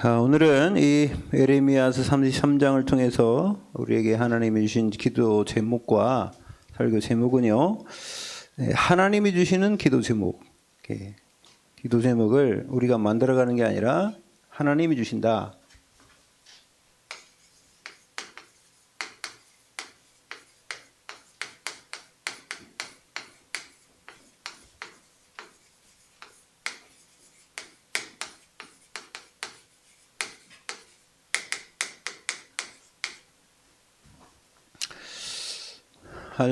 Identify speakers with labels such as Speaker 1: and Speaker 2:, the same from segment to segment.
Speaker 1: 오늘은 이 예레미야서 33장을 통해서 우리에게 하나님이 주신 기도 제목과 설교 제목은요, 하나님이 주시는 기도 제목, 기도 제목을 우리가 만들어가는 게 아니라 하나님이 주신다.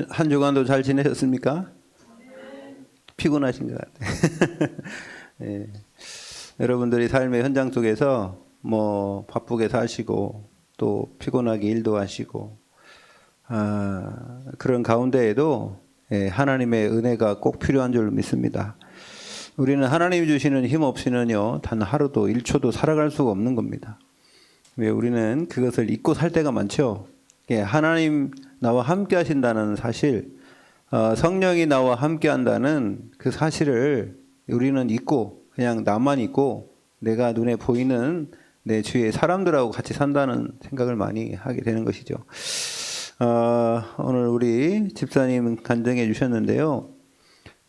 Speaker 1: 한 주간도 잘 지내셨습니까? 피곤하신 것 같아요. 예. 여러분들이 삶의 현장 속에서 뭐 바쁘게 사시고 또 피곤하게 일도 하시고 그런 가운데에도 하나님의 은혜가 꼭 필요한 줄 믿습니다. 우리는 하나님이 주시는 힘 없이는요, 단 하루도 1초도 살아갈 수가 없는 겁니다. 왜 우리는 그것을 잊고 살 때가 많죠. 하나님 나와 함께 하신다는 사실, 성령이 나와 함께 한다는 그 사실을 우리는 잊고 그냥 나만 잊고 내가 눈에 보이는 내 주위의 사람들하고 같이 산다는 생각을 많이 하게 되는 것이죠. 오늘 우리 집사님 간증해 주셨는데요.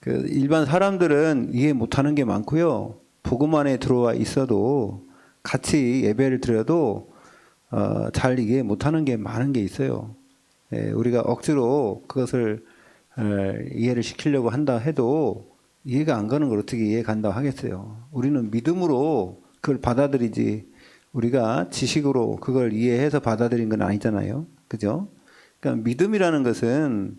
Speaker 1: 그 일반 사람들은 이해 못하는 게 많고요. 복음 안에 들어와 있어도 같이 예배를 드려도 잘 이해 못하는 게 많은 게 있어요. 우리가 억지로 그것을 이해를 시키려고 한다 해도 이해가 안 가는 걸 어떻게 이해 간다고 하겠어요. 우리는 믿음으로 그걸 받아들이지 우리가 지식으로 그걸 이해해서 받아들인 건 아니잖아요. 그죠? 그러니까 믿음이라는 것은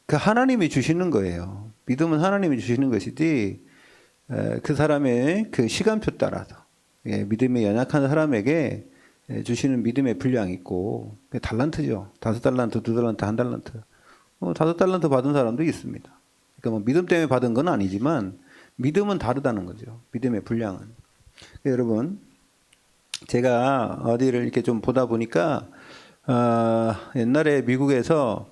Speaker 1: 그 하나님이 주시는 거예요. 믿음은 하나님이 주시는 것이지 그 사람의 그 시간표 따라서 믿음이 연약한 사람에게 주시는 믿음의 분량이 있고 달란트죠. 5달란트, 2달란트, 1달란트. 5달란트 받은 사람도 있습니다. 그러니까 뭐 믿음 때문에 받은 건 아니지만 믿음은 다르다는 거죠. 믿음의 분량은. 그러니까 여러분, 제가 어디를 이렇게 좀 보다 보니까 옛날에 미국에서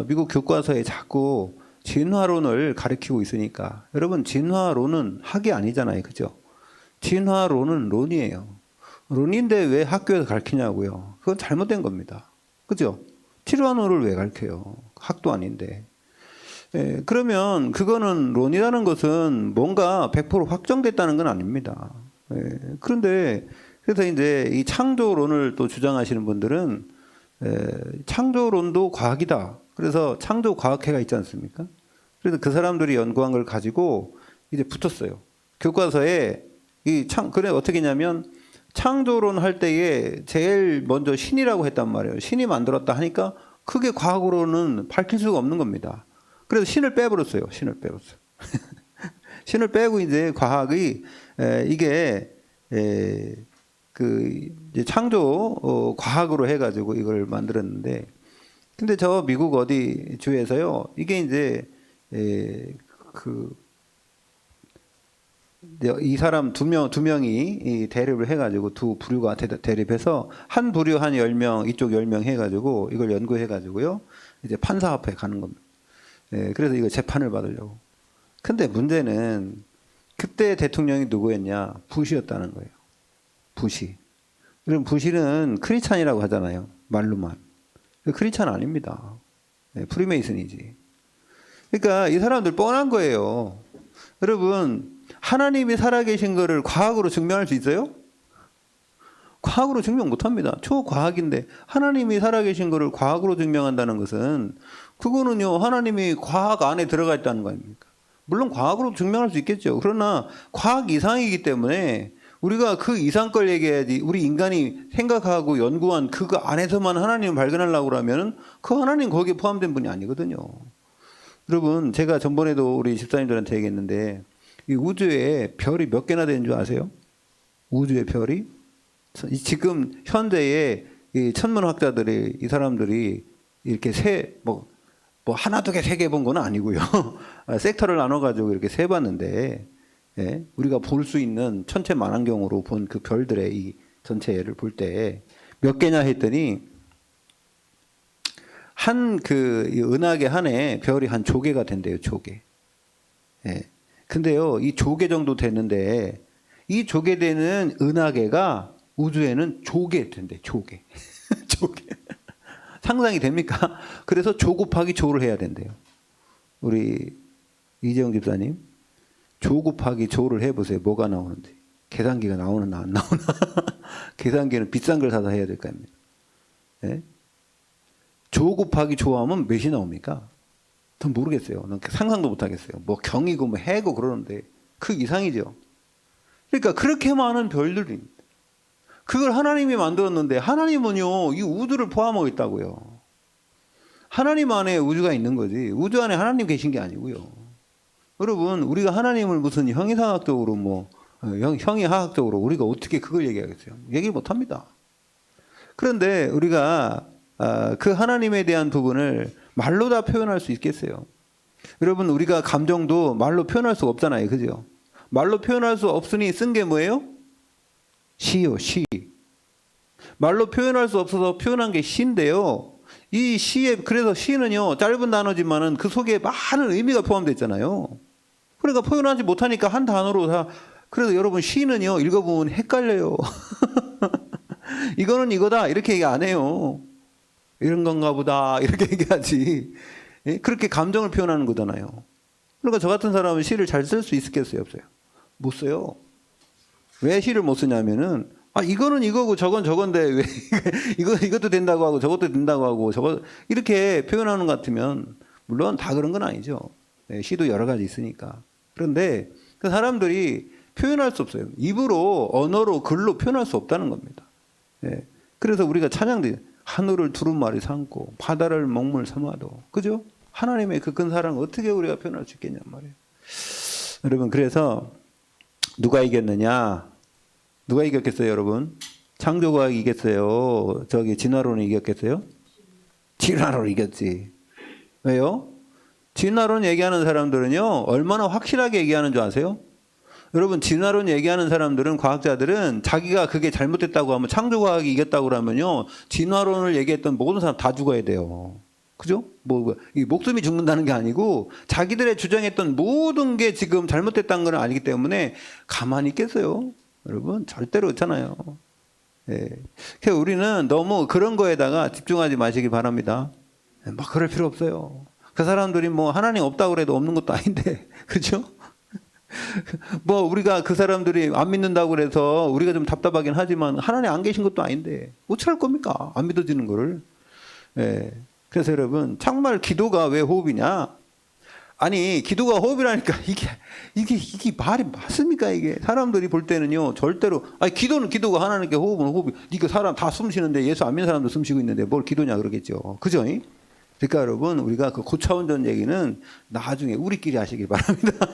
Speaker 1: 미국 교과서에 자꾸 진화론을 가르치고 있으니까, 여러분, 진화론은 학이 아니잖아요. 그죠? 진화론은 론이에요. 론인데 왜 학교에서 가르치냐고요. 그건 잘못된 겁니다. 그죠? 진화론을 왜 가르쳐요? 학도 아닌데. 그러면 그거는 론이라는 것은 뭔가 100% 확정됐다는 건 아닙니다. 그런데 그래서 이제 이 창조론을 또 주장하시는 분들은 창조론도 과학이다. 그래서 창조과학회가 있지 않습니까? 그래서 그 사람들이 연구한 걸 가지고 이제 붙었어요. 교과서에 그래 어떻게 했냐면 창조론 할 때에 제일 먼저 신이라고 했단 말이에요. 신이 만들었다 하니까 그게 과학으로는 밝힐 수가 없는 겁니다. 그래서 신을 빼버렸어요. 신을 빼버렸어요. 신을 빼고 이제 과학이 이게 그 이제 창조 과학으로 해가지고 이걸 만들었는데, 근데 저 미국 어디 주에서요, 이게 이제 이 사람 두 명이 대립을 해가지고 두 부류가 대립해서 한 부류 한 10명, 이쪽 10명 해가지고 이걸 연구해가지고요, 이제 판사 앞에 가는 겁니다. 그래서 이거 재판을 받으려고. 근데 문제는 그때 대통령이 누구였냐? 부시였다는 거예요. 부시. 그럼 부시는 크리스찬이라고 하잖아요. 말로만. 크리스찬 아닙니다. 프리메이슨이지. 그러니까 이 사람들 뻔한 거예요. 여러분, 하나님이 살아계신 거를 과학으로 증명할 수 있어요? 과학으로 증명 못합니다. 초과학인데 하나님이 살아계신 거를 과학으로 증명한다는 것은, 그거는요, 하나님이 과학 안에 들어가 있다는 거 아닙니까? 물론 과학으로 증명할 수 있겠죠. 그러나 과학 이상이기 때문에 우리가 그 이상 걸 얘기해야지, 우리 인간이 생각하고 연구한 그거 안에서만 하나님을 발견하려고 그러면 그 하나님 거기에 포함된 분이 아니거든요. 여러분, 제가 전번에도 우리 집사님들한테 얘기했는데, 이 우주에 별이 몇 개나 되는 줄 아세요? 우주의 별이? 지금 현재의 이 천문학자들이, 이 사람들이 이렇게 뭐 하나, 두 개, 세 개 본 건 아니고요. 섹터를 나눠가지고 이렇게 세봤는데, 우리가 볼 수 있는 천체 만환경으로 본 그 별들의 이 전체를 볼 때 몇 개냐 했더니, 은하계 한에 별이 한 조개가 된대요, 조개. 근데요, 이 조개 정도 됐는데 이 조개되는 은하계가 우주에는 조개 된대. 조개. 조개. 상상이 됩니까? 그래서 조 곱하기 조를 해야 된대요. 우리 이재용 집사님, 조 곱하기 조를 해보세요. 뭐가 나오는지. 계산기가 나오나 안 나오나. 계산기는 비싼 걸 사서 해야 될 거 아닙니까? 네? 조 곱하기 조하면 몇이 나옵니까? 전 모르겠어요. 난 상상도 못 하겠어요. 뭐 경이고 뭐 해고 그러는데 그 이상이죠. 그러니까 그렇게 많은 별들입니다. 그걸 하나님이 만들었는데 하나님은요 이 우주를 포함하고 있다고요. 하나님 안에 우주가 있는 거지 우주 안에 하나님 계신 게 아니고요. 여러분 우리가 하나님을 무슨 형이상학적으로 뭐 형이하학적으로 우리가 어떻게 그걸 얘기하겠어요? 얘기 못 합니다. 그런데 우리가 그 하나님에 대한 부분을 말로 다 표현할 수 있겠어요? 여러분 우리가 감정도 말로 표현할 수가 없잖아요. 그죠? 말로 표현할 수 없으니 쓴 게 뭐예요? 시요, 시. 말로 표현할 수 없어서 표현한 게 시인데요. 이 시에, 그래서 시는요, 짧은 단어지만은 그 속에 많은 의미가 포함되어 있잖아요. 그러니까 표현하지 못하니까 한 단어로 다, 그래서 여러분 시는요, 읽어보면 헷갈려요. 이거는 이거다. 이렇게 얘기 안 해요. 이런 건가 보다. 이렇게 얘기하지. 그렇게 감정을 표현하는 거잖아요. 그러니까 저 같은 사람은 시를 잘 쓸 수 있겠어요? 없어요? 못 써요. 왜 시를 못 쓰냐면은 이거는 이거고 저건 저건데 왜 이것도 된다고 하고 저것도 된다고 하고 저거 이렇게 표현하는 것 같으면 물론 다 그런 건 아니죠. 시도 여러 가지 있으니까. 그런데 그 사람들이 표현할 수 없어요. 입으로 언어로 글로 표현할 수 없다는 겁니다. 그래서 우리가 찬양도 하늘을 두루마리 삼고 바다를 먹물 삼아도 그죠? 하나님의 그 큰 사랑을 어떻게 우리가 표현할 수 있겠냔 말이에요. 여러분 그래서 누가 이겼느냐? 누가 이겼겠어요, 여러분? 창조과학이 이겼어요? 저기 진화론이 이겼겠어요? 진화론이 이겼지. 왜요? 진화론 얘기하는 사람들은요, 얼마나 확실하게 얘기하는 줄 아세요? 여러분, 진화론 얘기하는 사람들은, 과학자들은 자기가 그게 잘못됐다고 하면, 창조과학이 이겼다고 그러면요, 진화론을 얘기했던 모든 사람 다 죽어야 돼요. 그죠? 이 목숨이 죽는다는 게 아니고 자기들의 주장했던 모든 게 지금 잘못됐다는 걸 알기 때문에 가만히 있겠어요? 여러분 절대로 그렇잖아요. 그래서 우리는 너무 그런 거에다가 집중하지 마시기 바랍니다. 막 그럴 필요 없어요. 그 사람들이 뭐 하나님 없다고 그래도 없는 것도 아닌데 그렇죠? 뭐 우리가 그 사람들이 안 믿는다고 그래서 우리가 좀 답답하긴 하지만 하나님 안 계신 것도 아닌데 어찌할 겁니까? 안 믿어지는 거를. 그래서 여러분 정말 기도가 왜 호흡이냐? 아니 기도가 호흡이라니까 이게 말이 맞습니까? 이게 사람들이 볼 때는요 절대로 기도는 기도가 하나님께 호흡은 호흡이 이거 사람 다 숨 쉬는데 예수 안 믿는 사람도 숨 쉬고 있는데 뭘 기도냐 그러겠죠. 그죠? 그러니까 여러분 우리가 그 고차원전 얘기는 나중에 우리끼리 하시길 바랍니다.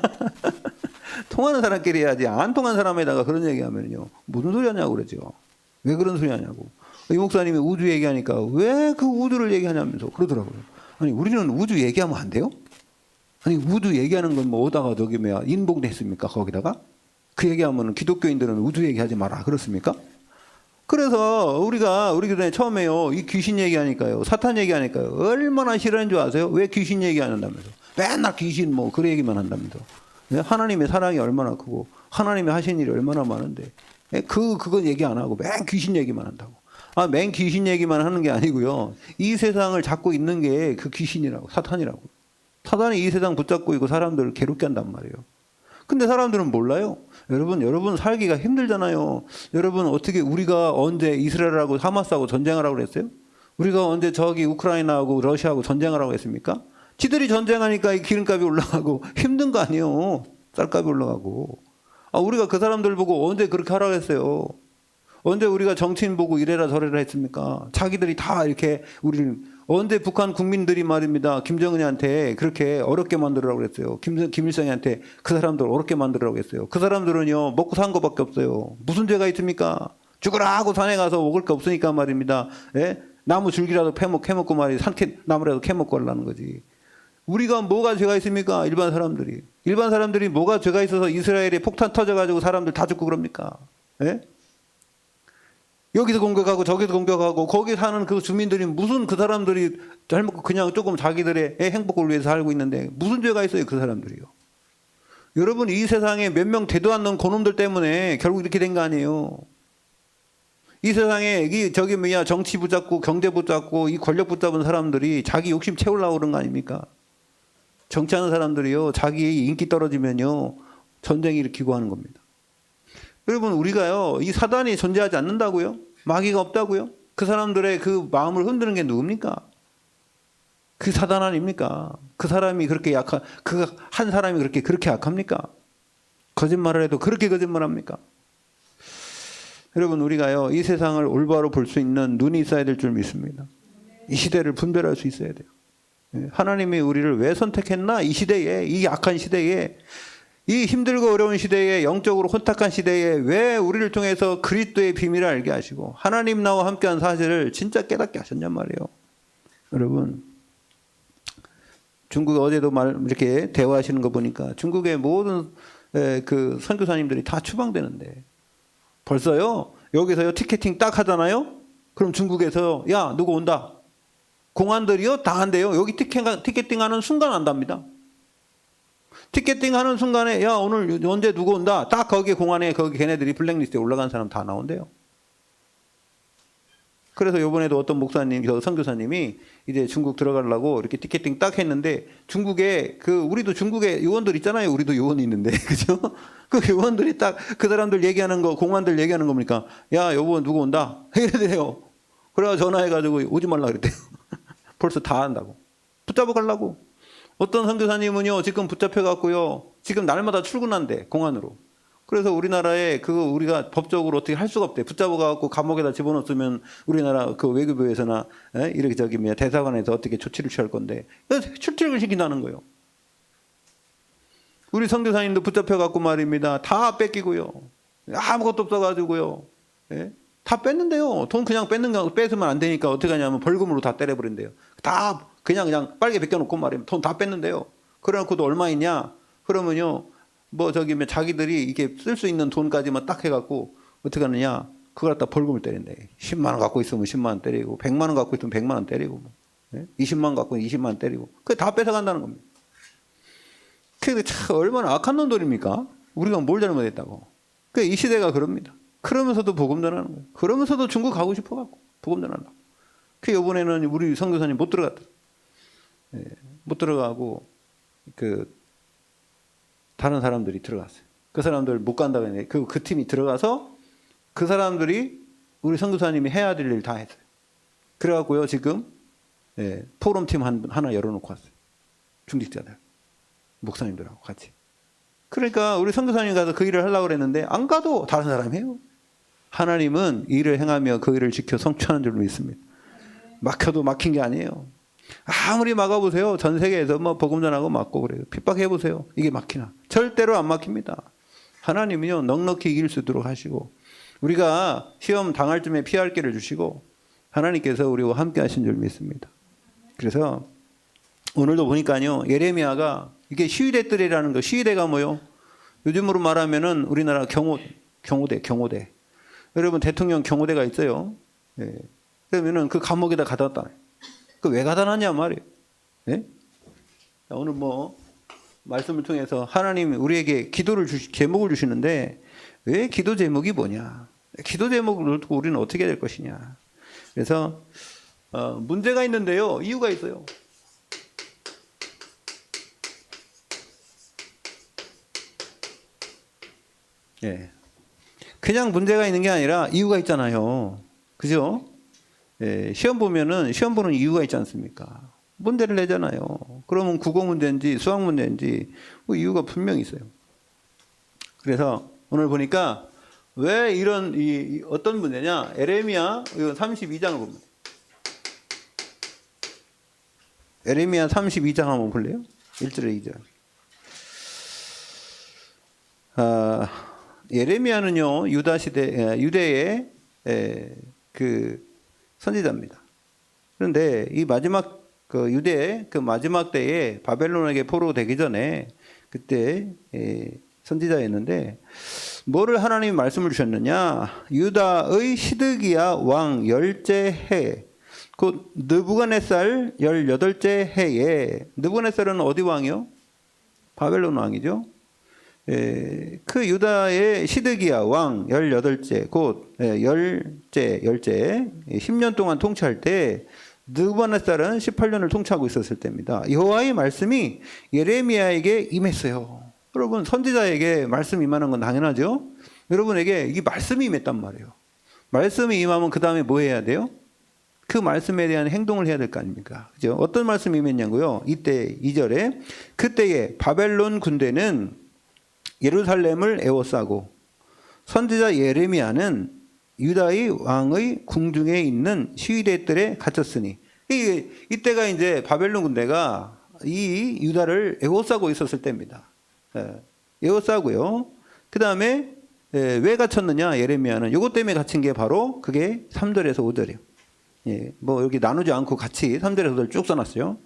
Speaker 1: 통하는 사람끼리 해야지 안 통한 사람에다가 그런 얘기하면요 무슨 소리 하냐고 그러죠. 왜 그런 소리 하냐고. 이 목사님이 우주 얘기하니까 왜 그 우주를 얘기하냐면서 그러더라고요. 아니 우리는 우주 얘기하면 안 돼요? 아니 우주 얘기하는 건 뭐 오다가 저기 뭐야 인봉됐습니까 거기다가? 그 얘기하면 기독교인들은 우주 얘기하지 마라 그렇습니까? 그래서 우리가 우리 교단에 처음에요 이 귀신 얘기하니까요 사탄 얘기하니까요 얼마나 싫어하는 줄 아세요? 왜 귀신 얘기하는다면서 맨날 귀신 뭐 그런 얘기만 한다면서 하나님의 사랑이 얼마나 크고 하나님이 하신 일이 얼마나 많은데 그건 얘기 안 하고 맨 귀신 얘기만 한다고. 맨 귀신 얘기만 하는 게 아니고요. 이 세상을 잡고 있는 게 그 귀신이라고, 사탄이라고. 사탄이 이 세상 붙잡고 있고 사람들을 괴롭게 한단 말이에요. 근데 사람들은 몰라요. 여러분 살기가 힘들잖아요. 여러분 어떻게 우리가 언제 이스라엘하고 하마스하고 전쟁을 하고 그랬어요? 우리가 언제 저기 우크라이나하고 러시아하고 전쟁을 하고 했습니까? 지들이 전쟁하니까 기름값이 올라가고 힘든 거 아니에요. 쌀값이 올라가고. 우리가 그 사람들 보고 언제 그렇게 하라고 했어요? 언제 우리가 정치인 보고 이래라 저래라 했습니까? 자기들이 다 이렇게 우리를 언제 북한 국민들이 말입니다. 김정은이한테 그렇게 어렵게 만들으라고 그랬어요. 김일성이한테 그 사람들 어렵게 만들으라고 했어요. 그 사람들은요 먹고 산 거밖에 없어요. 무슨 죄가 있습니까? 죽으라 하고 산에 가서 먹을 게 없으니까 말입니다. 나무 줄기라도 캐먹고 말이 나무라도 캐먹고 하려는 거지. 우리가 뭐가 죄가 있습니까? 일반 사람들이 뭐가 죄가 있어서 이스라엘에 폭탄 터져가지고 사람들 다 죽고 그럽니까? 여기서 공격하고 저기서 공격하고 거기 사는 그 주민들이 무슨 그 사람들이 잘못 그냥 조금 자기들의 행복을 위해서 살고 있는데 무슨 죄가 있어요 그 사람들이요. 여러분 이 세상에 몇 명 되도 않는 고놈들 때문에 결국 이렇게 된 거 아니에요. 이 세상에 저기 정치 붙잡고 경제 붙잡고 이 권력 붙잡은 사람들이 자기 욕심 채우려고 그런 거 아닙니까? 정치하는 사람들이요 자기 인기 떨어지면요 전쟁 일으키고 하는 겁니다. 여러분 우리가요 이 사단이 존재하지 않는다고요? 마귀가 없다고요? 그 사람들의 그 마음을 흔드는 게 누굽니까? 그 사단 아닙니까? 그 사람이 그렇게 그 한 사람이 그렇게 약합니까? 거짓말을 해도 그렇게 거짓말합니까? 여러분 우리가요 이 세상을 올바로 볼 수 있는 눈이 있어야 될 줄 믿습니다. 이 시대를 분별할 수 있어야 돼요. 하나님이 우리를 왜 선택했나? 이 시대에, 이 약한 시대에, 이 힘들고 어려운 시대에, 영적으로 혼탁한 시대에 왜 우리를 통해서 그리스도의 비밀을 알게 하시고 하나님 나와 함께한 사실을 진짜 깨닫게 하셨냔 말이에요. 여러분 중국 어제도 이렇게 대화하시는 거 보니까 중국의 모든 그 선교사님들이 다 추방되는데 벌써요 여기서요 티켓팅 딱 하잖아요. 그럼 중국에서 야 누구 온다. 공안들이요 다 한대요. 여기 티켓팅하는 순간 안답니다. 티켓팅하는 순간에 야 오늘 언제 누구 온다. 딱 거기 공안에 거기 걔네들이 블랙리스트에 올라간 사람 다 나온대요. 그래서 이번에도 어떤 목사님, 선교사님이 이제 중국 들어가려고 이렇게 티켓팅 딱 했는데 중국에 우리도 중국에 요원들 있잖아요. 우리도 요원이 있는데 그죠? 그 요원들이 딱 그 사람들 얘기하는 거 공안들 얘기하는 겁니까? 야 요번 누구 온다. 이래요. 그래가 전화해가지고 오지 말라 그랬대요. 벌써 다 한다고. 붙잡아 가려고. 어떤 선교사님은요 지금 붙잡혀갖고요 지금 날마다 출근한대 공안으로. 그래서 우리나라에 우리가 법적으로 어떻게 할 수가 없대. 붙잡아갖고 감옥에다 집어넣었으면 우리나라 그 외교부에서나 이렇게 대사관에서 어떻게 조치를 취할 건데 출직을 시킨다는 거예요. 우리 선교사님도 붙잡혀갖고 말입니다. 다 뺏기고요. 아무것도 없어가지고요. 예? 다 뺐는데요. 돈 그냥 뺏으면 안 되니까 어떻게 하냐면 벌금으로 다 때려버린대요. 다 그냥 빨개 벗겨놓고 말이면 돈 다 뺐는데요. 그래놓고도 얼마 있냐? 그러면요. 자기들이 이게 쓸 수 있는 돈까지만 딱 해갖고 어떻게 하느냐? 그걸 갖다 벌금을 때린대. 10만 원 갖고 있으면 10만 원 때리고 100만 원 갖고 있으면 100만 원 때리고 20만 원 갖고 있으면 20만 원 때리고 그게 다 뺏어간다는 겁니다. 그게 참 얼마나 악한 놈들입니까? 우리가 뭘 잘못했다고. 이 시대가 그럽니다. 그러면서도 복음 전하는 거예요. 그러면서도 중국 가고 싶어갖고 복음 전한다고. 이번에는 우리 선교사님 못 들어갔다. 못 들어가고 다른 사람들이 들어갔어요. 그 사람들 못 간다고 했는데 그 팀이 들어가서 그 사람들이 우리 선교사님이 해야 될 일 다 했어요. 그래갖고요 지금 포럼팀 하나 열어놓고 왔어요. 중직자들 목사님들하고 같이. 그러니까 우리 선교사님 가서 그 일을 하려고 그랬는데 안 가도 다른 사람이 해요. 하나님은 일을 행하며 그 일을 지켜 성취하는 줄 믿습니다. 막혀도 막힌 게 아니에요. 아무리 막아보세요. 전 세계에서 복음 전하고 막고 그래요. 핍박해보세요. 이게 막히나? 절대로 안 막힙니다. 하나님은요 넉넉히 이길 수 있도록 하시고 우리가 시험 당할 쯤에 피할 길을 주시고 하나님께서 우리와 함께 하신 줄 믿습니다. 그래서 오늘도 보니까요 예레미야가 이게 시위대들이라는 거. 시위대가 뭐요? 요즘으로 말하면은 우리나라 경호대. 여러분 대통령 경호대가 있어요. 그러면은 그 감옥에다 가다 놨다. 왜 가다 놨냐 말이에요. 오늘 말씀을 통해서 하나님 우리에게 제목을 주시는데 왜 기도 제목이 뭐냐? 기도 제목을 두고 우리는 어떻게 될 것이냐? 그래서 문제가 있는데요. 이유가 있어요. 그냥 문제가 있는 게 아니라 이유가 있잖아요. 그죠? 시험 보는 이유가 있지 않습니까? 문제를 내잖아요. 그러면 국어 문제인지 수학 문제인지 이유가 분명히 있어요. 그래서 오늘 보니까 왜 이런 어떤 문제냐? 에레미야 32장을 봅니다. 에레미야 32장 한번 볼래요? 1절에 2절. 예레미야는요 유대의 선지자입니다. 그런데 이 마지막 유대의 마지막 때에 바벨론에게 포로되기 전에 그때 선지자였는데 뭐를 하나님이 말씀을 주셨느냐? 유다의 시드기야 왕 10째 해, 곧 느부갓네살 18째 해에. 느부갓네살은 어디 왕이요? 바벨론 왕이죠. 그 유다의 시드기야 왕 18째 곧 열째 10년 동안 통치할 때 느부갓네살은 18년을 통치하고 있었을 때입니다. 여호와의 말씀이 예레미야에게 임했어요. 여러분 선지자에게 말씀 임하는 건 당연하죠. 여러분에게 이 말씀이 임했단 말이에요. 말씀이 임하면 그 다음에 뭐 해야 돼요? 그 말씀에 대한 행동을 해야 될 거 아닙니까? 그죠? 어떤 말씀이 임했냐고요? 이때 2절에 그때에 바벨론 군대는 예루살렘을 에워싸고 선지자 예레미야는 유다의 왕의 궁중에 있는 시위대들에 갇혔으니 이때가 이제 바벨론 군대가 이 유다를 에워싸고 있었을 때입니다. 에워싸고요. 그 다음에 왜 갇혔느냐 예레미야는 이것 때문에 갇힌 게 바로 그게 3절에서 5절이에요. 뭐 여기 나누지 않고 같이 3절에서 5절 쭉 써놨어요.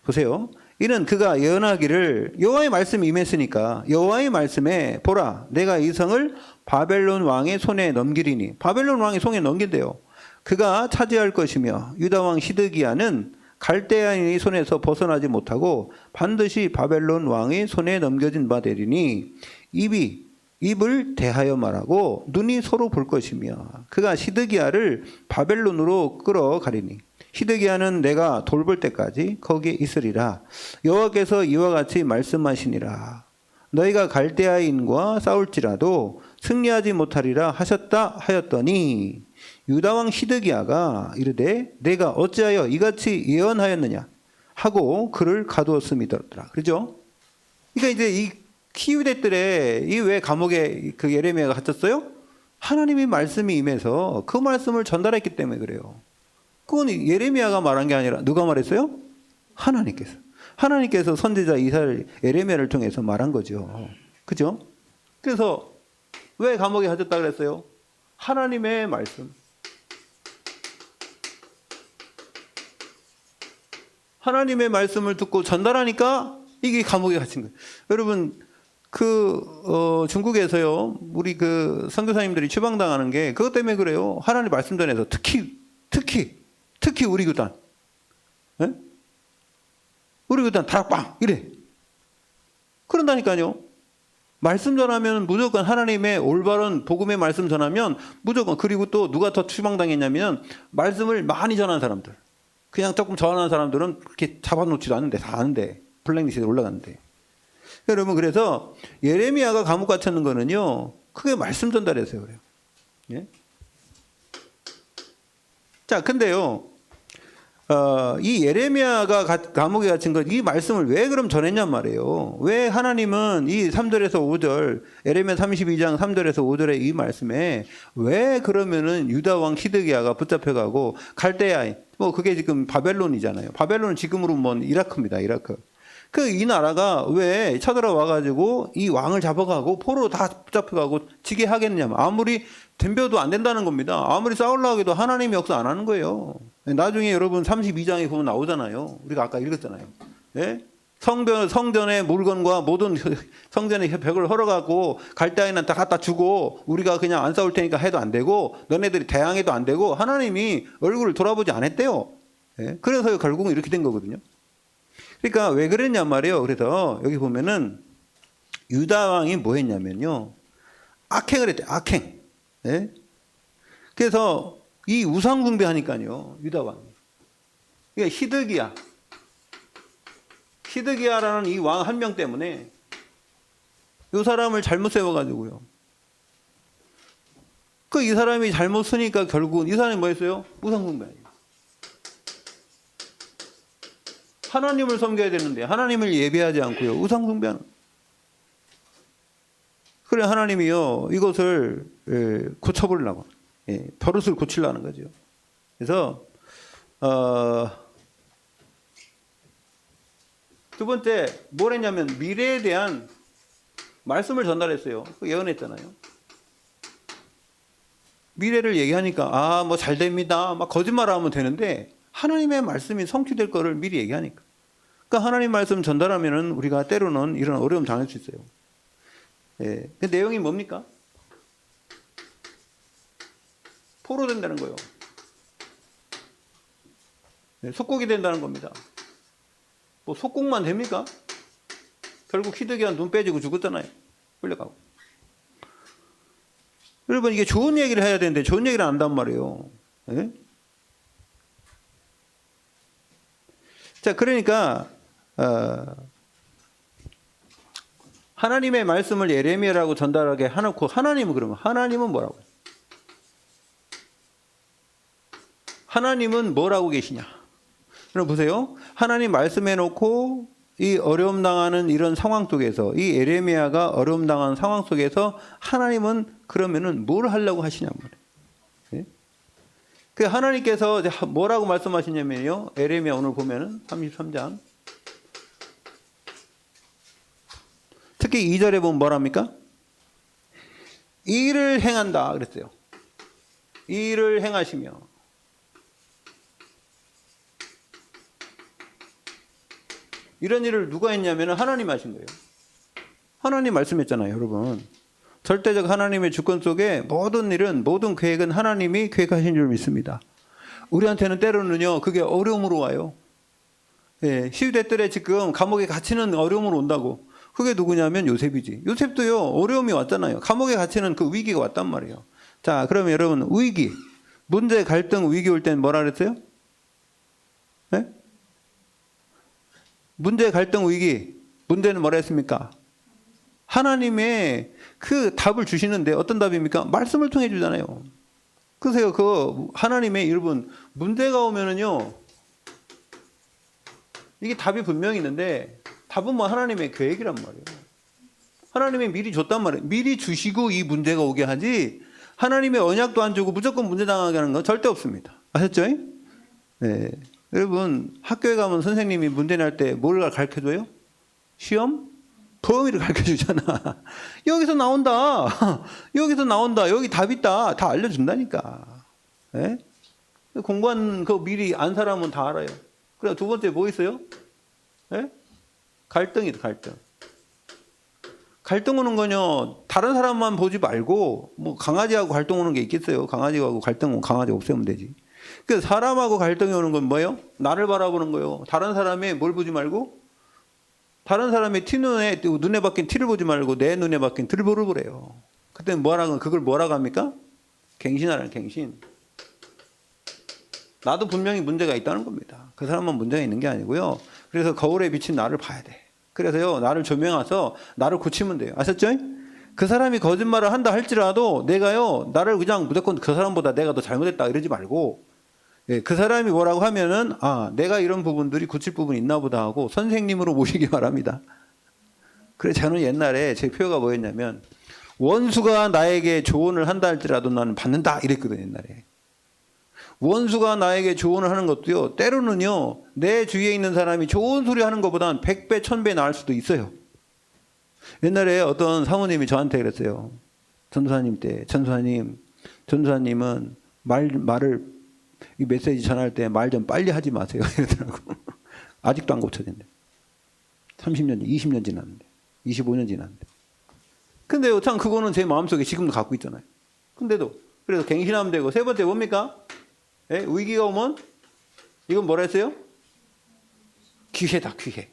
Speaker 1: 보세요. 이는 그가 예언하기를 여호와의 말씀이 임했으니까 여호와의 말씀에 보라 내가 이 성을 바벨론 왕의 손에 넘기리니 바벨론 왕의 손에 넘긴대요. 그가 차지할 것이며 유다 왕 시드기야는 갈대아인의 손에서 벗어나지 못하고 반드시 바벨론 왕의 손에 넘겨진 바 되리니 입을 대하여 말하고 눈이 서로 볼 것이며 그가 시드기야를 바벨론으로 끌어가리니 시드기야는 내가 돌볼 때까지 거기에 있으리라. 여호와께서 이와 같이 말씀하시니라. 너희가 갈대아인과 싸울지라도 승리하지 못하리라 하셨다 하였더니 유다 왕 시드기야가 이르되 내가 어찌하여 이같이 예언하였느냐 하고 그를 가두었음이더라. 그렇죠? 그러니까 이제 이 시위대들의 이 왜 감옥에 그 예레미야가 갇혔어요? 하나님의 말씀이 임해서 그 말씀을 전달했기 때문에 그래요. 그건 예레미야가 말한 게 아니라 누가 말했어요? 하나님께서 선지자 이사를 예레미야를 통해서 말한 거죠. 그죠? 그래서 왜 감옥에 갇혔다 그랬어요? 하나님의 말씀. 하나님의 말씀을 듣고 전달하니까 이게 감옥에 갇힌 거예요. 여러분 중국에서요 우리 그 선교사님들이 추방당하는 게 그것 때문에 그래요. 하나님 말씀 전해서 특히 우리 교단, 네? 우리 교단 다락방 이래. 그런다니까요. 말씀 전하면 무조건 하나님의 올바른 복음의 말씀 전하면 무조건. 그리고 또 누가 더 추방당했냐면 말씀을 많이 전하는 사람들. 그냥 조금 전하는 사람들은 그렇게 잡아놓지도 않는데 다 아는데 블랙리스트에 올라갔는데. 여러분 그래서 예레미야가 감옥 갇혔는 거는요 그게 말씀 전달해서 그래요. 예? 자 근데요 이 예레미야가 감옥에 갇힌 것 이 말씀을 왜 그럼 전했냔 말이에요. 왜 하나님은 이 3절에서 5절 예레미야 32장 3절에서 5절의 이 말씀에 왜 그러면은 유다 왕 시드기야가 붙잡혀가고 갈대아인 뭐 그게 지금 바벨론이잖아요. 바벨론은 지금으로 뭐 이라크입니다. 이라크. 이 나라가 왜 쳐들어와가지고 이 왕을 잡아가고 포로 다 붙잡혀가고 지게 하겠느냐. 아무리 덤벼도 안 된다는 겁니다. 아무리 싸우려고 해도 하나님이 역사 안 하는 거예요. 나중에 여러분 32장에 보면 나오잖아요. 우리가 아까 읽었잖아요. 예? 성전의 물건과 모든 성전의 벽을 헐어갖고 갈대아인한테 갖다 주고 우리가 그냥 안 싸울 테니까 해도 안 되고 너네들이 대항해도 안 되고 하나님이 얼굴을 돌아보지 않았대요. 예? 그래서 결국은 이렇게 된 거거든요. 그러니까 왜 그랬냐 말이에요. 그래서 여기 보면은 유다 왕이 뭐 했냐면요. 악행을 했대. 악행. 예? 그래서 이 우상 숭배하니까요. 유다 왕이. 그러니까 시드기야라는 이 왕 한 명 때문에 이 사람을 잘못 세워가지고요. 이 사람이 잘못 쓰니까 결국은 이 사람이 뭐 했어요? 우상 숭배예요. 하나님을 섬겨야 되는데 하나님을 예배하지 않고요. 우상 숭배하는. 그래 하나님이요. 이것을 고쳐버리려고. 버릇을 고치려는 거죠. 그래서 두 번째 뭘 했냐면 미래에 대한 말씀을 전달했어요. 예언했잖아요. 미래를 얘기하니까 뭐 잘 됩니다. 막 거짓말하면 되는데 하나님의 말씀이 성취될 거를 미리 얘기하니까. 그러니까 하나님 말씀 전달하면은 우리가 때로는 이런 어려움 당할 수 있어요. 그 내용이 뭡니까? 포로 된다는 거예요. 속국이 된다는 겁니다. 뭐 속국만 됩니까? 결국 시드기야 눈 빼지고 죽었잖아요. 끌려가고. 여러분 이게 좋은 얘기를 해야 되는데 좋은 얘기를 안 한단 말이에요. 예? 자, 그러니까 하나님의 말씀을 예레미야라고 전달하게 해놓고 하나님은 그러면 하나님은 뭐라고? 하나님은 뭐라고 계시냐? 여러분 보세요. 하나님 말씀해놓고 이 어려움 당하는 이런 상황 속에서 이 예레미야가 어려움 당하는 상황 속에서 하나님은 그러면은 뭘 하려고 하시냐 말이에요. 예? 그 하나님께서 뭐라고 말씀하시냐면요. 예레미야 오늘 보면은 33장 특히 2절에 보면 뭐랍니까? 일을 행한다 그랬어요. 일을 행하시며 이런 일을 누가 했냐면 하나님 하신 거예요. 하나님 말씀했잖아요, 여러분. 절대적 하나님의 주권 속에 모든 일은, 모든 계획은 하나님이 계획하신 줄 믿습니다. 우리한테는 때로는요, 그게 어려움으로 와요. 예, 시위대들의 지금 감옥에 갇히는 어려움으로 온다고. 그게 누구냐면 요셉이지. 요셉도요, 어려움이 왔잖아요. 감옥에 갇히는 그 위기가 왔단 말이에요. 자, 그러면 여러분, 위기, 문제, 갈등, 위기 올 때는 뭐라 그랬어요? 예? 문제, 갈등, 위기. 문제는 뭐라 했습니까? 하나님의 그 답을 주시는데 어떤 답입니까? 말씀을 통해 주잖아요. 그래서 그 하나님의 여러분 문제가 오면은요 이게 답이 분명히 있는데 답은 뭐 하나님의 계획이란 말이에요. 하나님이 미리 줬단 말이에요. 미리 주시고 이 문제가 오게 하지 하나님의 언약도 안 주고 무조건 문제 당하게 하는 건 절대 없습니다. 아셨죠? 네. 여러분 학교에 가면 선생님이 문제 낼 때 뭘 가르쳐줘요? 시험? 범위를 가르쳐주잖아. 여기서 나온다. 여기서 나온다. 여기 답 있다. 다 알려준다니까. 예? 공부한 거 미리 안 사람은 다 알아요. 그래 두 번째 뭐 있어요? 예? 갈등이다. 갈등. 갈등 오는 거요. 다른 사람만 보지 말고 뭐 강아지하고 갈등 오는 게 있겠어요. 강아지하고 갈등 오면 강아지 없애면 되지. 그 사람하고 갈등이 오는 건 뭐예요? 나를 바라보는 거예요. 다른 사람의 뭘 보지 말고 다른 사람의 눈에 박힌 티를 보지 말고 내 눈에 박힌 틀을 보래요. 그때 그걸 뭐라고 합니까? 갱신하라는 갱신. 나도 분명히 문제가 있다는 겁니다. 그 사람만 문제가 있는 게 아니고요. 그래서 거울에 비친 나를 봐야 돼. 그래서요, 나를 조명해서 나를 고치면 돼요. 아셨죠? 그 사람이 거짓말을 한다 할지라도 내가요, 나를 그냥 무조건 그 사람보다 내가 더 잘못했다 이러지 말고 예, 그 사람이 뭐라고 하면은 내가 이런 부분들이 고칠 부분이 있나 보다 하고 선생님으로 모시기 바랍니다. 그래서 저는 옛날에 제 표가 뭐였냐면 원수가 나에게 조언을 한다 할지라도 나는 받는다 이랬거든요. 옛날에. 원수가 나에게 조언을 하는 것도요. 때로는요. 내 주위에 있는 사람이 좋은 소리 하는 것보다는 100배 1000배 나을 수도 있어요. 옛날에 어떤 사모님이 저한테 그랬어요. 전도사님 때. 전도사님은 말을 이 메시지 전할 때 말 좀 빨리 하지 마세요. 이러더라고. 아직도 안 고쳐진대. 30년, 20년 지났는데. 25년 지났는데. 근데요, 참 그거는 제 마음속에 지금도 갖고 있잖아요. 근데도 그래서 갱신하면 되고 세 번째 뭡니까? 예? 위기가 오면 이건 뭐라 했어요? 기회다. 기회.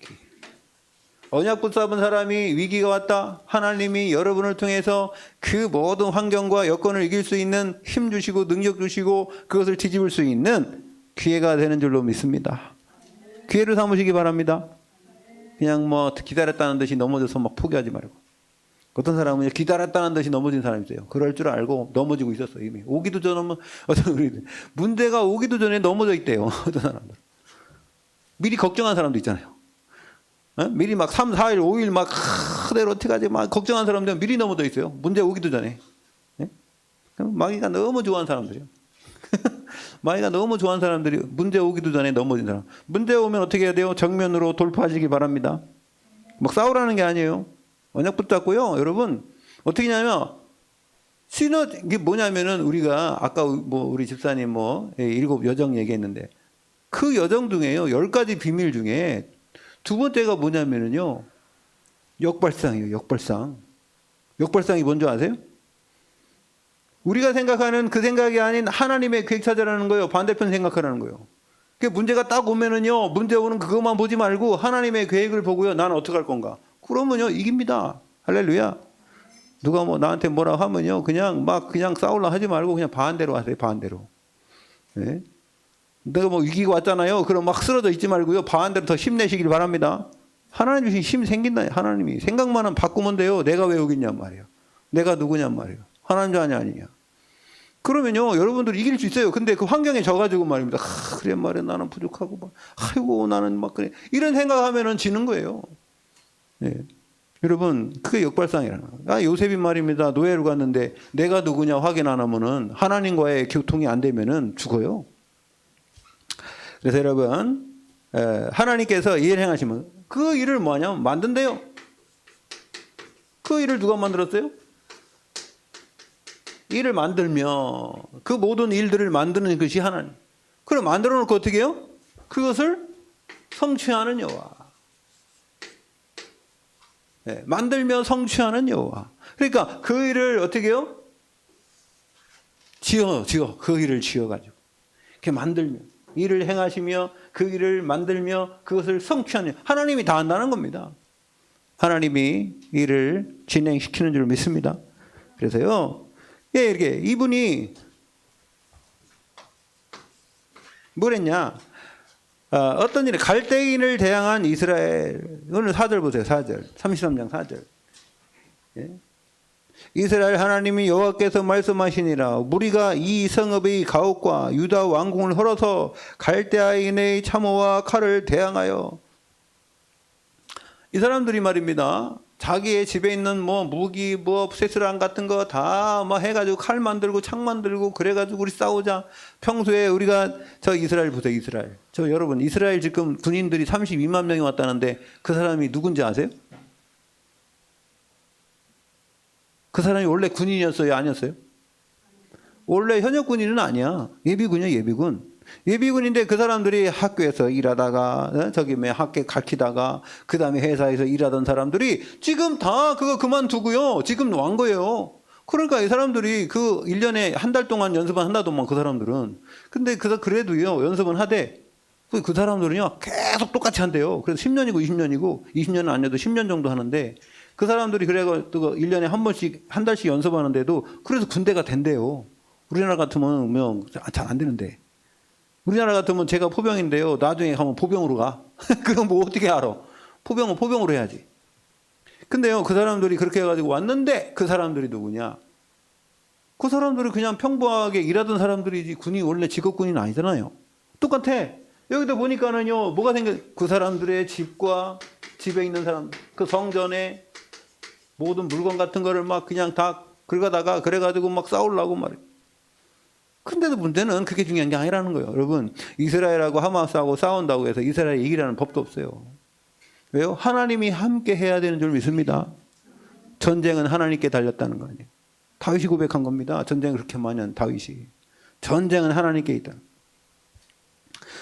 Speaker 1: 언약 붙잡은 사람이 위기가 왔다. 하나님이 여러분을 통해서 그 모든 환경과 여건을 이길 수 있는 힘 주시고 능력 주시고 그것을 뒤집을 수 있는 기회가 되는 줄로 믿습니다. 기회를 삼으시기 바랍니다. 그냥 뭐 기다렸다는 듯이 넘어져서 막 포기하지 말고. 어떤 사람은 기다렸다는 듯이 넘어진 사람이 있어요. 그럴 줄 알고 넘어지고 있었어 이미. 오기도 전에 문제가 오기도 전에 넘어져 있대요. 어떤 사람들. 미리 걱정한 사람도 있잖아요. 미리 막 3, 4일, 5일 막 그대로 어떻게 하지 막 걱정한 사람들은 미리 넘어져 있어요. 문제 오기도 전에. 예? 마귀가 너무 좋아하는 사람들이요. 마귀가 너무 좋아하는 사람들이 문제 오기도 전에 넘어진 사람. 문제 오면 어떻게 해야 돼요? 정면으로 돌파하시기 바랍니다. 막 싸우라는 게 아니에요. 언약 붙잡고요. 여러분 어떻게 하냐면 이게 뭐냐면은 우리가 아까 뭐 우리 집사님 7 여정 얘기했는데 그 여정 중에요. 10가지 비밀 중에 두 번째가 뭐냐면은요. 역발상이에요. 역발상. 역발상이 뭔지 아세요? 우리가 생각하는 그 생각이 아닌 하나님의 계획 찾아라는 거예요. 반대편 생각하라는 거예요. 그 문제가 딱 오면은요. 문제 오는 그것만 보지 말고 하나님의 계획을 보고요. 나는 어떻게 할 건가? 그러면요. 이깁니다. 할렐루야. 누가 뭐 나한테 뭐라 하면요, 그냥 싸우려 하지 말고 그냥 반대로 하세요. 반대로. 예? 내가 뭐 위기가 왔잖아요. 그럼 막 쓰러져 있지 말고요. 반대로 더 힘내시길 바랍니다. 하나님 주신 힘 생긴다. 하나님이 생각만 하면 바꾸면 돼요. 내가 왜 여기 있냔 말이에요. 내가 누구냔 말이에요. 하나님 자녀 아니냐. 그러면요, 여러분들 이길 수 있어요. 근데 그 환경에 져가지고 말입니다. 그래 말이야, 나는 부족하고 막, 아이고 나는 막 그래, 이런 생각하면은 지는 거예요. 예. 여러분, 그게 역발상이라는 거예요. 요셉이 말입니다. 노예로 갔는데 내가 누구냐 확인 안 하면은, 하나님과의 교통이 안 되면은 죽어요. 그래서 여러분, 하나님께서 일을 행하시면 그 일을 뭐냐면 만든대요. 그 일을 누가 만들었어요? 일을 만들며 그 모든 일들을 만드는 것이 하나님. 그럼 만들어 놓고 어떻게 해요? 그것을 성취하는 여호와. 네, 만들며 성취하는 여호와. 그러니까 그 일을 어떻게 해요? 그 일을 지어가지고 이렇게 만들며 일을 행하시며 그 일을 만들며 그것을 성취하는, 하나님이 다 한다는 겁니다. 하나님이 일을 진행시키는 줄 믿습니다. 그래서요, 예, 이렇게 이분이 뭐랬냐? 어떤 일에 갈대인을 대항한 이스라엘. 오늘 4절 보세요. 4절. 33장 4절. 예? 이스라엘 하나님이 여호와께서 말씀하시니라. 무리가 이 성읍의 가옥과 유다 왕궁을 헐어서 갈대아인의 참호와 칼을 대항하여. 이 사람들이 말입니다. 자기의 집에 있는 뭐 무기, 뭐 쇠스랑 같은 거 다 뭐 해가지고 칼 만들고 창 만들고 그래가지고 우리 싸우자. 평소에 우리가 저 이스라엘 보세요. 이스라엘. 저 여러분 이스라엘 지금 군인들이 32만 명이 왔다는데 그 사람이 누군지 아세요? 그 사람이 원래 군인이었어요? 아니었어요? 원래 현역 군인은 아니야. 예비군이야, 예비군. 예비군인데 그 사람들이 학교에서 일하다가 저기 뭐 학교 가르치다가 그 다음에 회사에서 일하던 사람들이 지금 다 그거 그만두고요. 지금 완 거예요. 그러니까 이 사람들이 그 1년에 한 달 동안 연습은 한다더만 그 사람들은. 근데 그래도요 연습은 하되 그 사람들은요 계속 똑같이 한대요. 그래서 10년이고 20년이고 20년은 아니어도 10년 정도 하는데 그 사람들이 그래가지고 1년에 한 번씩 한 달씩 연습하는데도 그래서 군대가 된대요. 우리나라 같으면 잘 안 되는데. 우리나라 같으면 제가 포병인데요. 나중에 가면 포병으로 가. 그럼 뭐 어떻게 알아? 포병은 포병으로 해야지. 근데요, 그 사람들이 그렇게 해가지고 왔는데 그 사람들이 누구냐? 그 사람들이 그냥 평범하게 일하던 사람들이지 군이 원래 직업군인은 아니잖아요. 똑같아. 여기도 보니까는요, 뭐가 그 사람들의 집과 집에 있는 사람, 그 성전에 모든 물건 같은 거를 막 그냥 다 긁어다가 그래가지고 막 싸우려고 말이에요. 근데도 문제는 그게 중요한 게 아니라는 거예요. 여러분, 이스라엘하고 하마스하고 싸운다고 해서 이스라엘 이기라는 법도 없어요. 왜요? 하나님이 함께 해야 되는 줄 믿습니다. 전쟁은 하나님께 달렸다는 거 아니에요. 다윗이 고백한 겁니다. 전쟁을 그렇게 많이 한 다윗이. 전쟁은 하나님께 있다.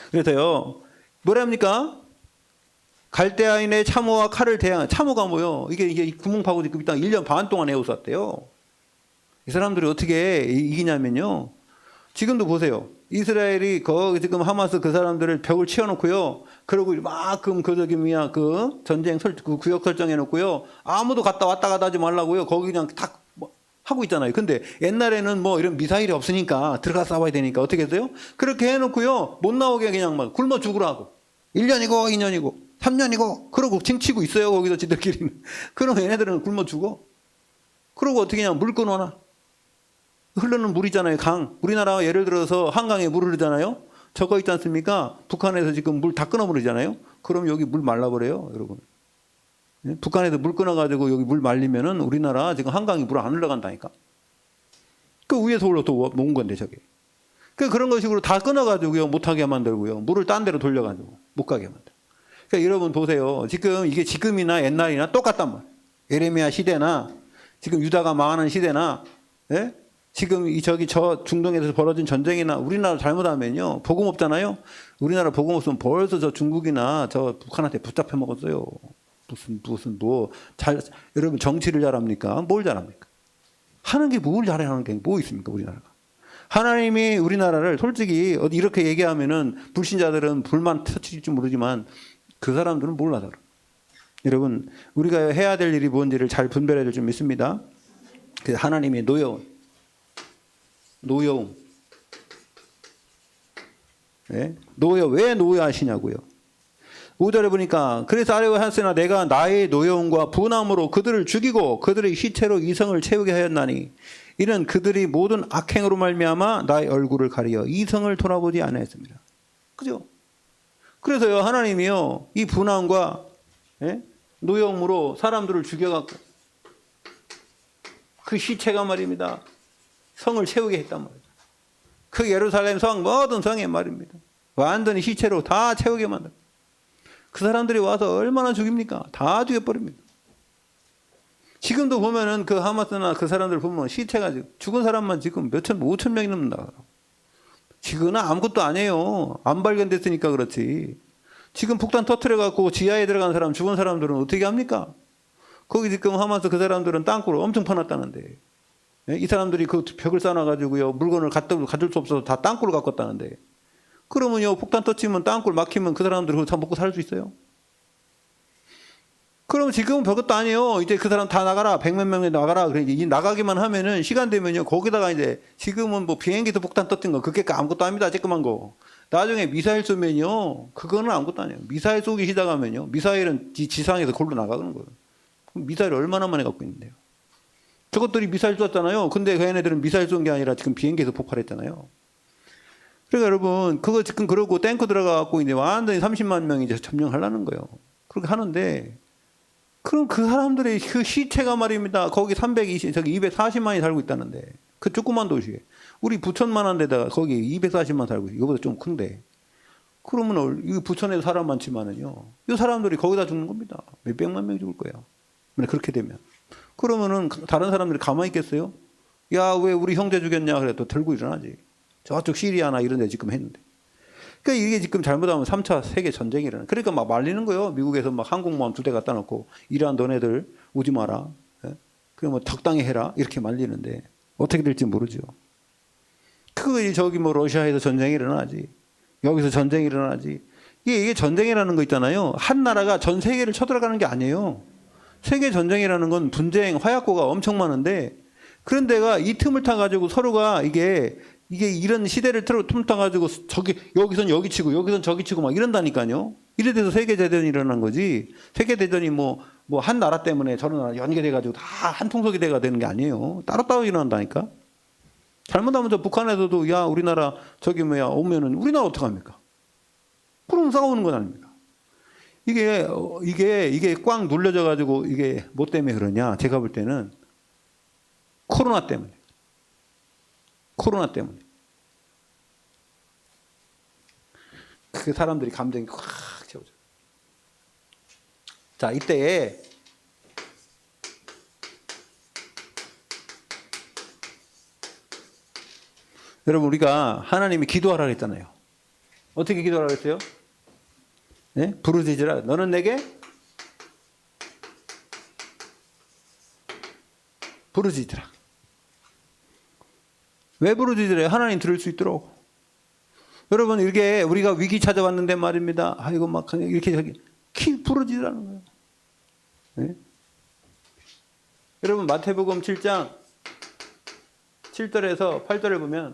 Speaker 1: 그래서요, 뭐랍니까? 갈대아인의 참호와 칼을 대항. 참호가 뭐요? 이게 구멍 파고 있고 있다가 1년 반 동안 해오셨대요. 이 사람들이 어떻게 이기냐면요. 지금도 보세요. 이스라엘이 지금 하마스 그 사람들을 벽을 치워놓고요. 그러고 이만큼 그 전쟁 그 구역 설정해놓고요. 아무도 왔다 갔다 하지 말라고요. 거기 그냥 딱 하고 있잖아요. 근데 옛날에는 뭐 이런 미사일이 없으니까 들어가 싸워야 되니까 어떻게 했어요? 그렇게 해놓고요. 못 나오게 그냥 막 굶어 죽으라고. 1년이고 2년이고 3년이고 그러고 칭치고 있어요. 거기서 지들끼리는. 그럼 얘네들은 굶어 죽어. 그러고 어떻게 그냥 물 끊어놔. 흐르는 물이잖아요. 강. 우리나라 예를 들어서 한강에 물 흐르잖아요. 저거 있지 않습니까? 북한에서 지금 물 다 끊어버리잖아요. 그럼 여기 물 말라버려요. 여러분. 북한에서 물 끊어가지고 여기 물 말리면은 우리나라 지금 한강에 물 안 흘러간다니까. 그 위에서 올라 또 모은 건데 저게. 그런 것식으로 다 끊어가지고요. 못하게 만들고요. 물을 딴 데로 돌려가지고 못 가게 만들. 그러니까 여러분 보세요. 지금 이게 지금이나 옛날이나 똑같단 말이에요. 예레미야 시대나 지금 유다가 망하는 시대나 예? 지금 저 중동에서 벌어진 전쟁이나 우리나라 잘못하면요. 복음 없잖아요. 우리나라 복음 없으면 벌써 저 중국이나 저 북한한테 붙잡혀 먹었어요. 여러분 정치를 잘합니까? 뭘 잘합니까? 하는 게 뭘 잘하는 게 뭐 있습니까? 우리나라가. 하나님이 우리나라를 솔직히 이렇게 얘기하면은 불신자들은 불만 터질지 모르지만 그 사람들은 몰라서. 여러분, 우리가 해야 될 일이 뭔지를 잘 분별해야 될 줄 믿습니다. 그 하나님의 노여움. 네? 왜 노여하시냐고요. 5절에 보니까 그래서 아뢰어 하였으나 내가 나의 노여움과 분함으로 그들을 죽이고 그들의 시체로 이성을 채우게 하였나니 이는 그들이 모든 악행으로 말미암아 나의 얼굴을 가리어 이성을 돌아보지 않았습니다. 그죠? 그래서요 하나님이요 이 분함과 노여움으로 사람들을 죽여갖고 그 시체가 말입니다 성을 채우게 했단 말이에요. 그 예루살렘 성 모든 성에 말입니다 완전히 시체로 다 채우게 만든. 그 사람들이 와서 얼마나 죽입니까? 다 죽여버립니다. 지금도 보면은 그 하마스나 그 사람들 보면 시체가 죽은 사람만 지금 몇천, 5천 명이 넘는다. 지금은 아무것도 아니에요. 안 발견됐으니까 그렇지. 지금 폭탄 터트려갖고 지하에 들어간 사람, 죽은 사람들은 어떻게 합니까? 거기 지금 하마스 그 사람들은 땅굴을 엄청 파놨다는데. 이 사람들이 그 벽을 쌓아가지고요. 물건을 가질 수 없어서 다 땅굴을 가꿨다는데. 그러면요, 폭탄 터치면 땅굴 막히면 그 사람들 그거 다 먹고 살 수 있어요? 그럼 지금은 별것도 아니에요. 이제 그 사람 다 나가라. 100몇 명이 나가라. 그래, 이제 나가기만 하면은 시간 되면요. 거기다가 이제 지금은 뭐 비행기도 폭탄 터뜨린 거. 그게 아무것도 아닙니다. 쬐끄만 거. 나중에 미사일 쏘면요. 그거는 아무것도 아니에요. 미사일 쏘기 시작하면요. 미사일은 지상에서 골로 나가는 거예요. 그럼 미사일 얼마나 많이 갖고 있는데요. 저것들이 미사일 쐈잖아요. 근데 그 얘네들은 미사일 쏜 게 아니라 지금 비행기에서 폭발했잖아요. 그러니까 여러분, 그거 지금 그러고 탱크 들어가갖고 이제 완전히 30만 명이 이제 점령하려는 거예요. 그렇게 하는데, 그럼 그 사람들의 그 시체가 말입니다. 거기 240만이 살고 있다는데. 그 조그만 도시에. 우리 부천만한 데다가 거기 240만 살고 있어요. 이거보다 좀 큰데. 그러면 이 부천에도 사람 많지만은요. 이 사람들이 거기다 죽는 겁니다. 몇백만 명이 죽을 거예요. 그렇게 되면. 그러면은 다른 사람들이 가만히 있겠어요? 야, 왜 우리 형제 죽였냐? 그래 또 들고 일어나지. 저쪽 시리아나 이런 데 지금 했는데. 그러니까 이게 지금 잘못하면 3차 세계 전쟁이 일어나. 그러니까 막 말리는 거예요. 미국에서 막 항공모함 2대 갖다 놓고 이란 너네들 오지 마라. 그러면 적당히 해라. 이렇게 말리는데 어떻게 될지 모르죠. 그거 저기 뭐 러시아에서 전쟁이 일어나지. 여기서 전쟁이 일어나지. 이게 전쟁이라는 거 있잖아요. 한 나라가 전 세계를 쳐들어가는 게 아니에요. 세계 전쟁이라는 건 분쟁, 화약고가 엄청 많은데 그런 데가 이 틈을 타가지고 서로가 이게 이런 시대를 틈을 타가지고 여기선 여기 치고 여기선 저기 치고 막 이런다니까요. 이래 돼서 세계대전이 일어난 거지. 세계대전이 뭐 한 나라 때문에 저런 나라 연계돼가지고 다 한 통속이 돼가 되는 게 아니에요. 따로따로 일어난다니까. 잘못하면 저 북한에서도 야, 우리나라 오면은 우리나라 어떡합니까? 그럼 싸우는 건 아닙니까? 이게 꽉 눌려져가지고 이게 뭐 때문에 그러냐? 제가 볼 때는 코로나 때문에. 코로나 때문에. 그 사람들이 감정이 확 채워져. 자, 이때에 여러분 우리가 하나님이 기도하라 그랬잖아요. 어떻게 기도하라 그랬어요? 네? 부르짖으라. 너는 내게 부르짖으라. 왜 부르짖으래요? 하나님 들을 수 있도록. 여러분 이렇게 우리가 위기 찾아왔는데 말입니다. 이거 막 이렇게 부르짖으라는 거예요. 네? 여러분 마태복음 7장 7절에서 8절을 보면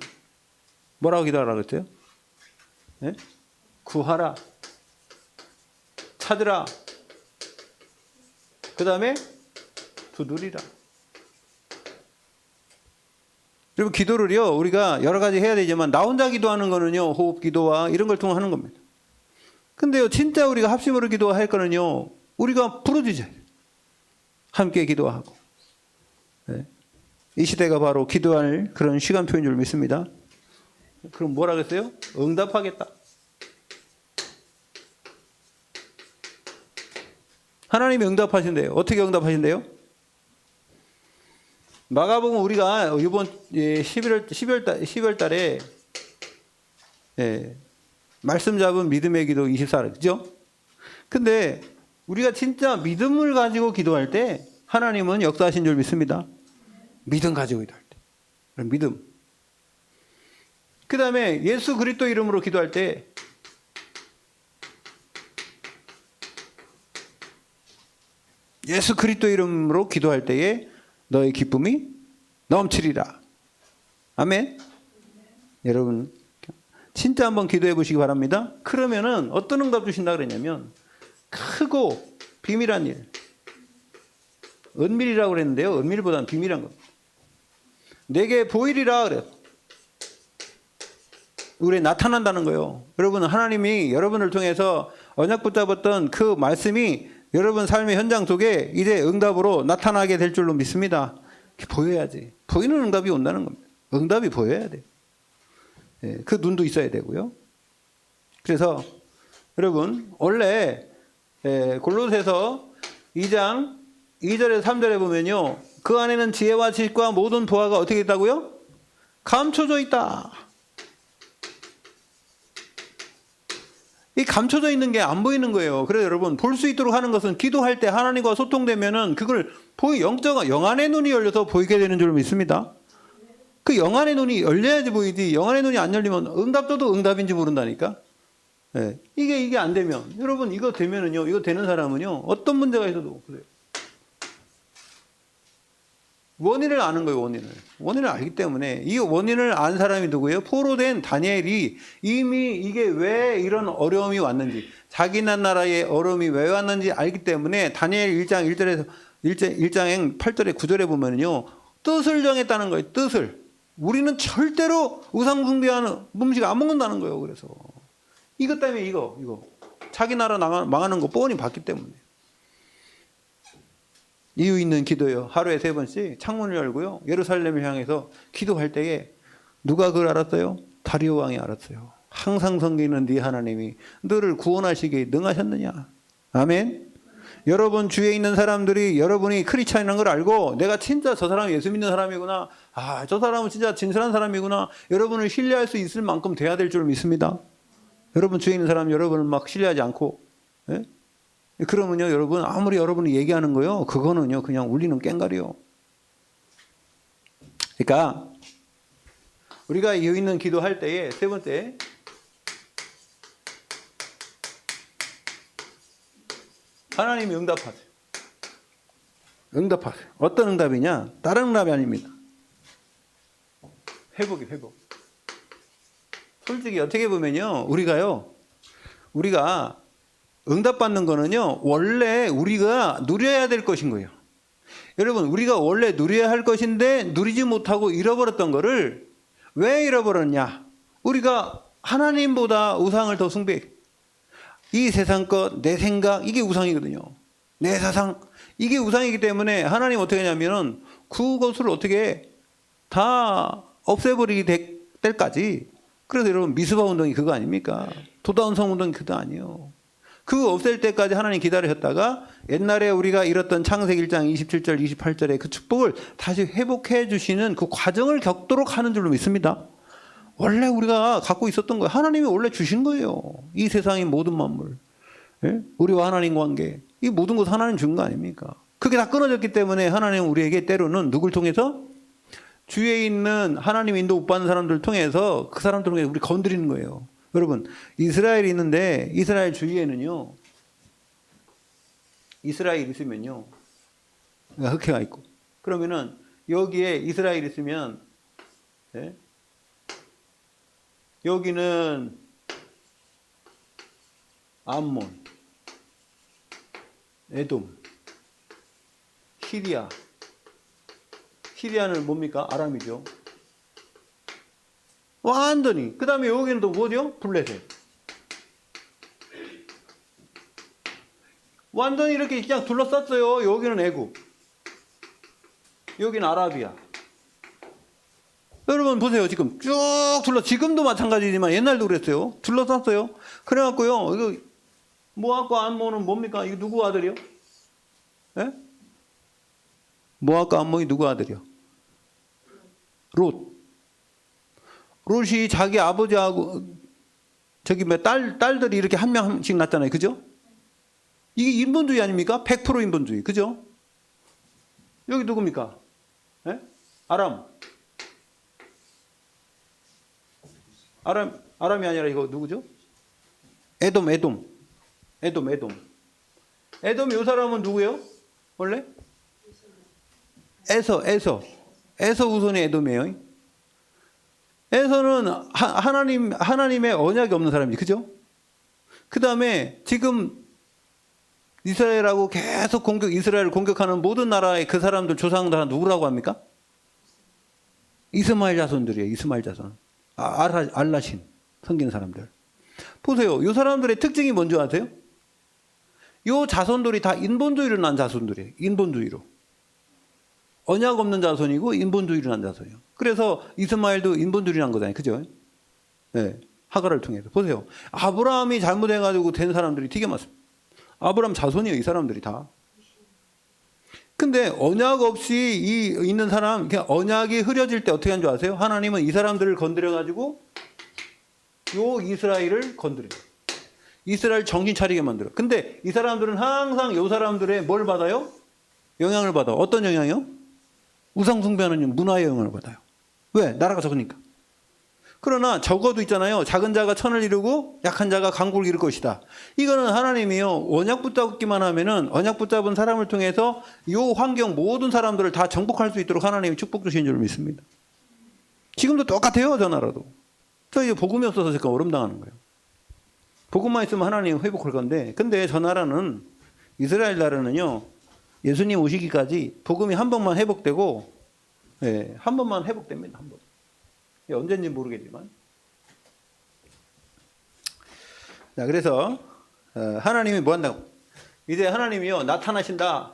Speaker 1: 뭐라고 기도하라 그랬어요? 네? 구하라. 찾으라. 그 다음에 두드리라. 여러분 기도를요 우리가 여러 가지 해야 되지만 나 혼자 기도하는 거는요 호흡 기도와 이런 걸 통해 하는 겁니다. 근데요 진짜 우리가 합심으로 기도할 거는요 우리가 부르짖어야 돼요. 함께 기도하고. 네. 이 시대가 바로 기도할 그런 시간표인 줄 믿습니다. 그럼 뭐라 그랬어요? 응답하겠다. 하나님이 응답하신대요. 어떻게 응답하신대요? 마가복음 우리가 이번 12월 달에 말씀 잡은 믿음의 기도 24일 그죠? 근데 우리가 진짜 믿음을 가지고 기도할 때 하나님은 역사하신 줄 믿습니다. 믿음 가지고 기도할 때. 믿음. 그 다음에 예수 그리스도 이름으로 기도할 때 예수 그리스도 이름으로 기도할 때에 너의 기쁨이 넘치리라. 아멘. 여러분 진짜 한번 기도해 보시기 바랍니다. 그러면은 어떤 응답 주신다 그랬냐면 크고 비밀한 일. 은밀이라고 그랬는데요. 은밀보다는 비밀한 것. 내게 보이리라 그래요. 우리에 나타난다는 거예요. 여러분 하나님이 여러분을 통해서 언약 붙잡았던 그 말씀이 여러분 삶의 현장 속에 이제 응답으로 나타나게 될 줄로 믿습니다. 보여야지. 보이는 응답이 온다는 겁니다. 응답이 보여야 돼요. 예, 그 눈도 있어야 되고요. 그래서 여러분 원래 골로새서 2장 2절에서 3절에 보면요. 그 안에는 지혜와 지식과 모든 보화가 어떻게 있다고요? 감춰져 있다. 이 감춰져 있는 게 안 보이는 거예요. 그래서 여러분 볼 수 있도록 하는 것은 기도할 때 하나님과 소통되면은 그걸 영안의 눈이 열려서 보이게 되는 줄 믿습니다. 그 영안의 눈이 열려야지 보이지. 영안의 눈이 안 열리면 응답도 응답인지 모른다니까. 네. 이게 안 되면 여러분 이거 되면은요. 이거 되는 사람은요. 어떤 문제가 있어도 그래요. 원인을 아는 거예요. 원인을 알기 때문에 이 원인을 안 사람이 누구예요? 포로된 다니엘이 이미 이게 왜 이런 어려움이 왔는지 자기 나라의 어려움이 왜 왔는지 알기 때문에 다니엘 1장 1절에서 1장 8절에 9절에 보면요. 뜻을 정했다는 거예요. 뜻을. 우리는 절대로 우상 숭배하는 음식 안 먹는다는 거예요. 그래서 이것 때문에 이거 자기 나라 망하는 거 뻔히 봤기 때문에. 이유 있는 기도요. 하루에 3번씩 창문을 열고요. 예루살렘을 향해서 기도할 때에 누가 그걸 알았어요? 다리오 왕이 알았어요. 항상 섬기는 네 하나님이 너를 구원하시기에 능하셨느냐. 아멘. 여러분 주위에 있는 사람들이 여러분이 크리스찬이라는 걸 알고 내가 진짜 저 사람이 예수 믿는 사람이구나. 저 사람은 진짜 진실한 사람이구나. 여러분을 신뢰할 수 있을 만큼 돼야 될 줄 믿습니다. 여러분 주위에 있는 사람 여러분을 막 신뢰하지 않고 예? 그러면요, 여러분, 아무리 여러분이 얘기하는 거요, 그거는요, 그냥 울리는 꽹과리요. 그러니까, 우리가 이유 있는 기도할 때에, 3번째, 하나님이 응답하세요. 응답하세요. 어떤 응답이냐? 다른 응답이 아닙니다. 회복. 솔직히 어떻게 보면요, 우리가 응답받는 거는요, 원래 우리가 누려야 될 것인 거예요. 여러분, 우리가 원래 누려야 할 것인데 누리지 못하고 잃어버렸던 거를 왜 잃어버렸냐? 우리가 하나님보다 우상을 더 숭배해. 이 세상 것, 내 생각, 이게 우상이거든요. 내 사상, 이게 우상이기 때문에 하나님 어떻게 하냐면은 그것을 어떻게 다 없애버리게 될 때까지. 그래서 여러분, 미스바 운동이 그거 아닙니까? 도다운성 운동이 그거 아니에요. 그거 없앨 때까지 하나님 기다리셨다가 옛날에 우리가 잃었던 창세기 1장 27절 28절의 그 축복을 다시 회복해 주시는 그 과정을 겪도록 하는 줄로 믿습니다. 원래 우리가 갖고 있었던 거예요. 하나님이 원래 주신 거예요. 이 세상의 모든 만물. 예? 우리와 하나님 관계. 이 모든 것 하나님 준 거 아닙니까? 그게 다 끊어졌기 때문에 하나님은 우리에게 때로는 누굴 통해서? 주위에 있는 하나님 인도 못 받는 사람들을 통해서 그 사람들을 통해서 우리 건드리는 거예요. 여러분, 이스라엘이 있는데 이스라엘 주위에는요. 이스라엘 있으면요. 흑해가 있고. 그러면은 여기에 이스라엘 있으면 네? 여기는 암몬, 에돔, 시리아. 시리아는 뭡니까? 아람이죠. 완전히. 그 다음에 여기는 또 뭐죠? 블레셋. 완전히 이렇게 그냥 둘러쌌어요. 여기는 애굽. 여기는 아라비아. 여러분 보세요. 지금 쭉 지금도 마찬가지지만 옛날도 그랬어요. 둘러쌌어요. 그래갖고요. 이거 모압과 암몬은 뭡니까? 이거 누구 아들이요? 예? 모압과 암몬이 누구 아들이요? 롯. 롯이 자기 아버지하고 저기 딸들이 이렇게 한 명씩 낳잖아요. 그죠? 이게 인본주의 아닙니까? 100% 인본주의. 그죠? 여기 누굽니까? 예? 아람이 아니라 이거 누구죠? 에돔. 에돔 이 사람은 누구예요? 원래? 에서. 에서 후손이 에돔이에요. 에서는 하나님의 언약이 없는 사람이지, 그죠? 그 다음에 지금 이스라엘하고 계속 이스라엘을 공격하는 모든 나라의 그 사람들 조상들 누구라고 합니까? 이스마엘 자손들이에요. 이스마엘 자손. 알라신 섬기는 사람들. 보세요. 이 사람들의 특징이 뭔지 아세요? 이 자손들이 다 인본주의로 난 자손들이에요. 인본주의로. 언약 없는 자손이고 인본주의로 난 자손이에요. 그래서 이스마엘도 인본주의로 난 거잖아요. 그죠? 네. 하가를 통해서. 보세요. 아브라함이 잘못해가지고 된 사람들이 되게 많습니다. 아브라함 자손이에요. 이 사람들이 다. 근데 언약 없이 있는 사람, 그냥 언약이 흐려질 때 어떻게 하는 줄 아세요? 하나님은 이 사람들을 건드려가지고 요 이스라엘을 건드려요. 이스라엘 정신 차리게 만들어요. 근데 이 사람들은 항상 요 사람들의 뭘 받아요? 영향을 받아. 어떤 영향이요? 우상 숭배하는 문화의 영향을 받아요. 왜? 나라가 적으니까. 그러나 적어도 있잖아요. 작은 자가 천을 이루고 약한 자가 강국을 이룰 것이다. 이거는 하나님이요. 언약 붙잡기만 하면은 언약 붙잡은 사람을 통해서 요 환경 모든 사람들을 다 정복할 수 있도록 하나님이 축복 주신 줄 믿습니다. 지금도 똑같아요. 저 나라도. 저 이제 복음이 없어서 지금 어름당하는 거예요. 복음만 있으면 하나님 회복할 건데, 근데 저 나라는, 이스라엘 나라는요, 예수님 오시기까지 복음이 한 번만 회복되고, 예, 한 번만 회복됩니다. 한 번. 예, 언제인지 모르겠지만. 자, 그래서 하나님이 뭐 한다고? 이제 하나님이요, 나타나신다.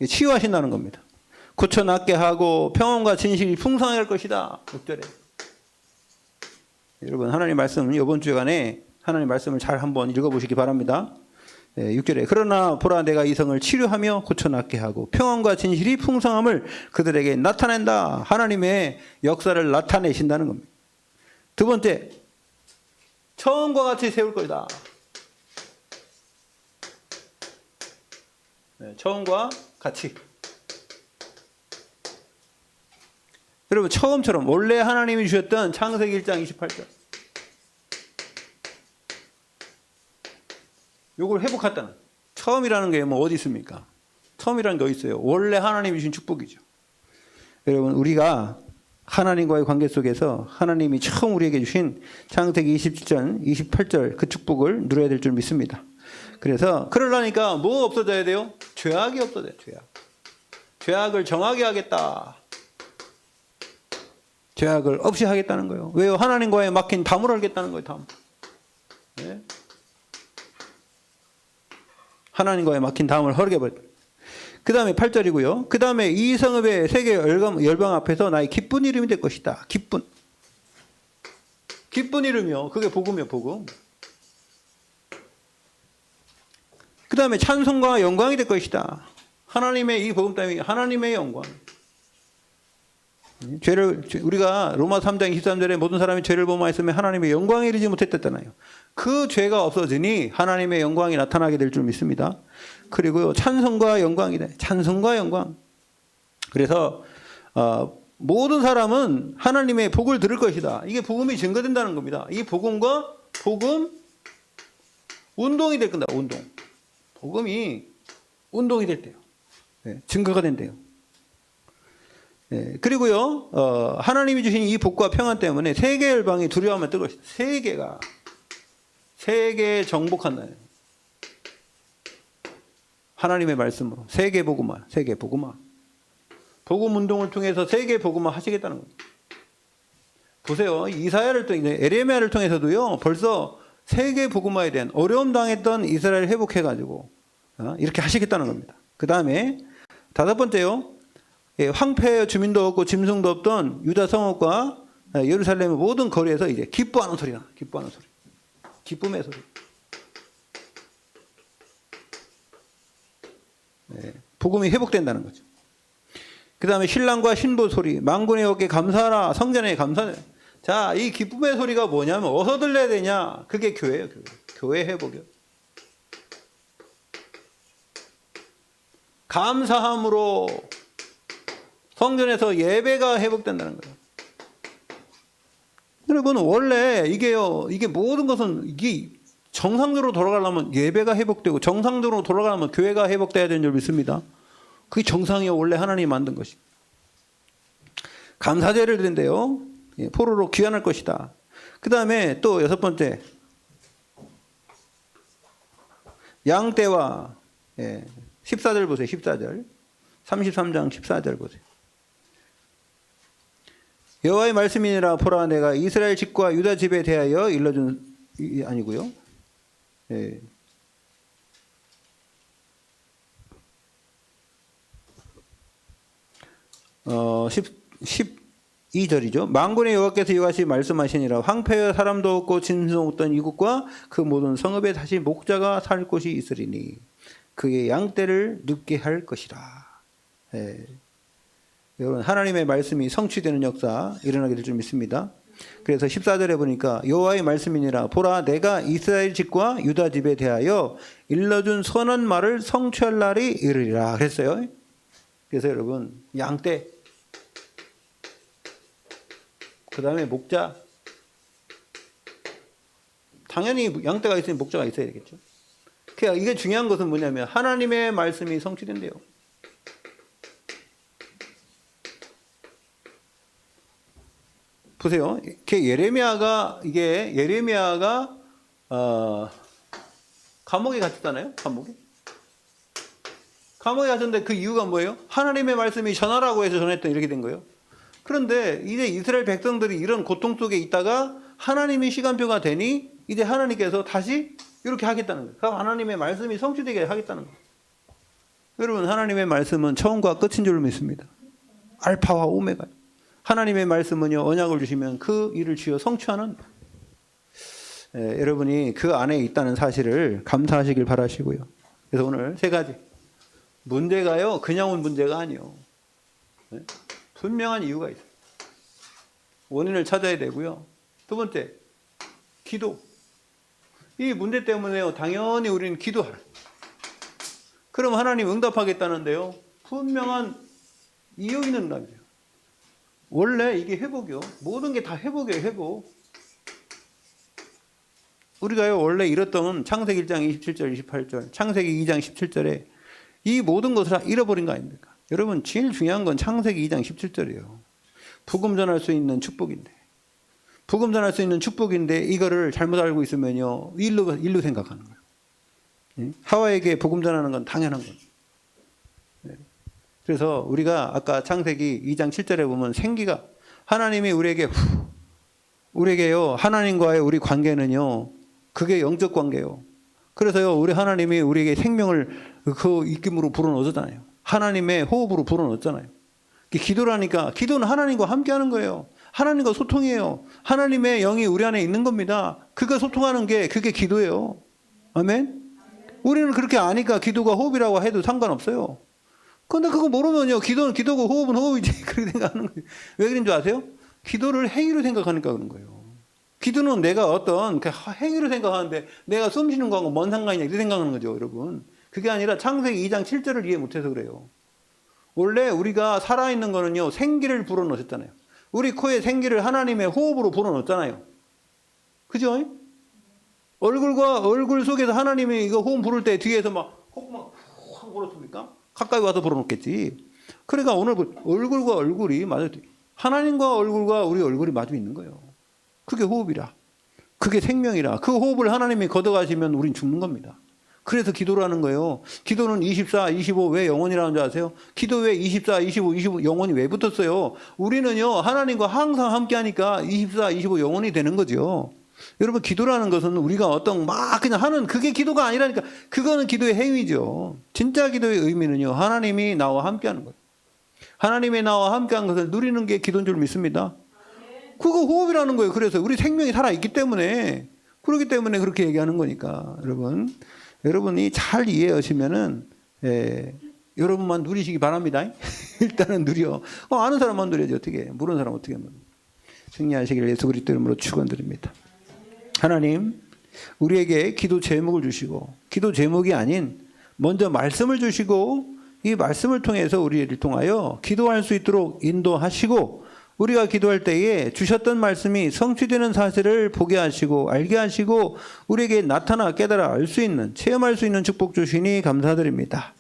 Speaker 1: 치유하신다는 겁니다. 고쳐 낫게 하고 평온과 진실이 풍성하게 할 것이다. 6절에. 여러분, 하나님 말씀 이번 주간에 하나님 말씀을 잘 한번 읽어보시기 바랍니다. 6절에 그러나 보라 내가 이 성을 치료하며 고쳐 낫게 하고 평안과 진실이 풍성함을 그들에게 나타낸다. 하나님의 역사를 나타내신다는 겁니다. 두 번째, 처음과 같이 세울 것이다. 처음과 같이. 여러분, 처음처럼 원래 하나님이 주셨던 창세기 1장 28절. 요걸 회복했다는. 처음이라는 게 뭐 어디 있습니까? 처음이라는 게 어디 있어요? 원래 하나님이 주신 축복이죠. 여러분, 우리가 하나님과의 관계 속에서 하나님이 처음 우리에게 주신 창세기 27절, 28절 그 축복을 누려야 될 줄 믿습니다. 그래서 그러려니까 뭐 없어져야 돼요? 죄악이 없어져요. 죄악을 정하게 하겠다. 죄악을 없이 하겠다는 거예요. 왜요? 하나님과의 막힌 담을 알겠다는 거예요. 담. 네? 하나님과의 막힌 담을 헐게버려. 그 다음에 8절이고요. 그 다음에 이 성읍의 세계 열방 앞에서 나의 기쁜 이름이 될 것이다. 기쁜 이름이요. 그게 복음이요. 복음. 그 다음에 찬송과 영광이 될 것이다. 하나님의 이 복음 때문에 하나님의 영광. 우리가 로마 3장 23절에 모든 사람이 죄를 범하였으면 하나님의 영광에 이르지 못했다잖아요. 그 죄가 없어지니 하나님의 영광이 나타나게 될 줄 믿습니다. 그리고요, 찬송과 영광이다. 찬송과 영광. 그래서 모든 사람은 하나님의 복을 들을 것이다. 이게 복음이 증거된다는 겁니다. 이 복음과 복음 운동이 될 겁니다. 운동. 복음이 운동이 될 때요. 네, 증거가 된대요. 네, 그리고요, 하나님이 주신 이 복과 평안 때문에 세계 열방이 두려워하면 뜰 것이다. 세계에 정복한다. 하나님의 말씀으로 세계 복음화. 복음 운동을 통해서 세계 복음화 하시겠다는 겁니다. 보세요, 이사야를 통해 에레미야를 통해서도요, 벌써 세계 복음화에 대한 어려움 당했던 이스라엘 회복해가지고 이렇게 하시겠다는 겁니다. 그 다음에 다섯 번째요. 황폐 주민도 없고 짐승도 없던 유다 성읍과 예루살렘의 모든 거리에서 이제 기뻐하는 소리가 기뻐하는 소리. 기쁨의 소리. 복음이 회복된다는 거죠. 그 다음에 신랑과 신부 소리. 만군의 어깨 감사하라. 성전에 감사해. 자, 이 기쁨의 소리가 뭐냐면 어디서 들려야 되냐. 그게 교회예요. 교회 회복이요. 감사함으로 성전에서 예배가 회복된다는 거예요. 여러분, 원래 이게 모든 것은 이게 정상적으로 돌아가려면 예배가 회복되고 정상적으로 돌아가려면 교회가 회복돼야 되는 줄 믿습니다. 그게 정상이요. 원래 하나님이 만든 것이. 감사제를 드린대요. 포로로 귀환할 것이다. 그 다음에 또 6번째. 양떼와 14절 보세요. 14절. 33장 14절 보세요. 여호와의 말씀이니라. 보라, 내가 이스라엘 집과 유다 집에 대하여 일러준 아니고요. 12절이죠. 만군의 여호와께서 이같이 말씀하시니라. 황폐하여 사람도 없고 짐승도 없던 이국과 그 모든 성읍에 다시 목자가 살 곳이 있으리니 그의 양떼를 눕게 할 것이라. 여러분, 하나님의 말씀이 성취되는 역사 일어나게 될 줄 믿습니다. 그래서 14절에 보니까 여호와의 말씀이니라. 보라, 내가 이스라엘 집과 유다 집에 대하여 일러준 선한 말을 성취할 날이 이르리라 그랬어요. 그래서 여러분, 양떼, 그 다음에 목자, 당연히 양떼가 있으면 목자가 있어야 되겠죠. 그러니까 이게 중요한 것은 뭐냐면 하나님의 말씀이 성취된대요. 보세요. 예레미야가 감옥에 갇혔잖아요. 감옥에 갇혔는데 그 이유가 뭐예요? 하나님의 말씀이 전하라고 해서 전했더니 이렇게 된 거예요. 그런데 이제 이스라엘 백성들이 이런 고통 속에 있다가 하나님이 시간표가 되니 이제 하나님께서 다시 이렇게 하겠다는 거예요. 그럼 하나님의 말씀이 성취되게 하겠다는 거예요. 여러분, 하나님의 말씀은 처음과 끝인 줄 믿습니다. 알파와 오메가. 하나님의 말씀은요, 언약을 주시면 그 일을 쥐어 성취하는, 여러분이 그 안에 있다는 사실을 감사하시길 바라시고요. 그래서 오늘 3가지. 문제가요, 그냥 온 문제가 아니에요. 분명한 이유가 있어요. 원인을 찾아야 되고요. 2번째, 기도. 이 문제 때문에요, 당연히 우리는 기도하라. 그럼 하나님 응답하겠다는데요, 분명한 이유 있는 답이에요. 원래 이게 회복이요. 모든 게 다 회복이에요, 회복. 우리가요, 원래 잃었던 창세기 1장 27절, 28절, 창세기 2장 17절에 이 모든 것을 다 잃어버린 거 아닙니까? 여러분, 제일 중요한 건 창세기 2장 17절이에요. 복음 전할 수 있는 축복인데. 복음 전할 수 있는 축복인데 이거를 잘못 알고 있으면요, 일로 생각하는 거예요. 하와에게 복음 전하는 건 당연한 거예요. 그래서 우리가 아까 창세기 2장 7절에 보면 생기가, 하나님이 우리에게요, 하나님과의 우리 관계는요, 그게 영적 관계예요. 그래서요, 우리 하나님이 우리에게 생명을 그 입김으로 불어넣었잖아요. 하나님의 호흡으로 불어넣었잖아요. 기도라니까, 기도는 하나님과 함께 하는 거예요. 하나님과 소통이에요. 하나님의 영이 우리 안에 있는 겁니다. 그거 소통하는 게, 그게 기도예요. 아멘? 우리는 그렇게 아니까 기도가 호흡이라고 해도 상관없어요. 근데 그거 모르면요, 기도는 기도고 호흡은 호흡이지. 그렇게 생각하는 거예요. 왜 그런 줄 아세요? 기도를 행위로 생각하니까 그런 거예요. 기도는 내가 어떤 행위로 생각하는데 내가 숨 쉬는 거하고 뭔 상관이냐 이렇게 생각하는 거죠, 여러분. 그게 아니라 창세기 2장 7절을 이해 못해서 그래요. 원래 우리가 살아있는 거는요, 생기를 불어넣으셨잖아요. 우리 코에 생기를 하나님의 호흡으로 불어넣었잖아요. 그죠? 얼굴과 얼굴 속에서 하나님이 이거 호흡 부를 때 뒤에서 막 콧구멍 확 불었습니까? 가까이 와서 불어넣겠지. 그러니까 오늘 얼굴과 얼굴이 맞아요. 하나님과 얼굴과 우리 얼굴이 마주 있는 거예요. 그게 호흡이라. 그게 생명이라. 그 호흡을 하나님이 걷어가시면 우린 죽는 겁니다. 그래서 기도라는 거예요. 기도는 24, 25 왜 영원이라는 줄 아세요? 기도 왜 24, 25 영원이 왜 붙었어요? 우리는요, 하나님과 항상 함께 하니까 24, 25 영원이 되는 거죠. 여러분, 기도라는 것은 우리가 어떤 막 그냥 하는 그게 기도가 아니라니까. 그거는 기도의 행위죠. 진짜 기도의 의미는요, 하나님이 나와 함께 하는 거예요. 하나님이 나와 함께 하는 것을 누리는 게 기도인 줄 믿습니다. 그거 호흡이라는 거예요. 그래서 우리 생명이 살아있기 때문에, 그렇기 때문에 그렇게 얘기하는 거니까. 여러분이 잘 이해하시면은, 여러분만 누리시기 바랍니다. 일단은 누려. 아는 사람만 누려야지, 어떻게. 모르는 사람 어떻게 하면. 승리하시기를 예수 그리스도 이름으로 축원드립니다. 하나님, 우리에게 기도 제목을 주시고, 기도 제목이 아닌 먼저 말씀을 주시고, 이 말씀을 통해서 우리를 통하여 기도할 수 있도록 인도하시고, 우리가 기도할 때에 주셨던 말씀이 성취되는 사실을 보게 하시고 알게 하시고 우리에게 나타나 깨달아 알 수 있는, 체험할 수 있는 축복 주시니 감사드립니다.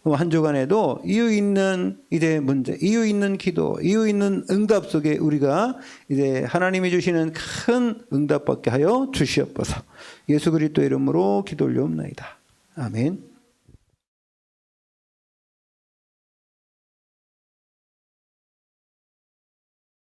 Speaker 1: 한 주간에도 이유 있는 이제 문제, 이유 있는 기도, 이유 있는 응답 속에 우리가 이제 하나님이 주시는 큰 응답 받게 하여 주시옵소서. 예수 그리스도 이름으로 기도 올려옵나이다. 아멘.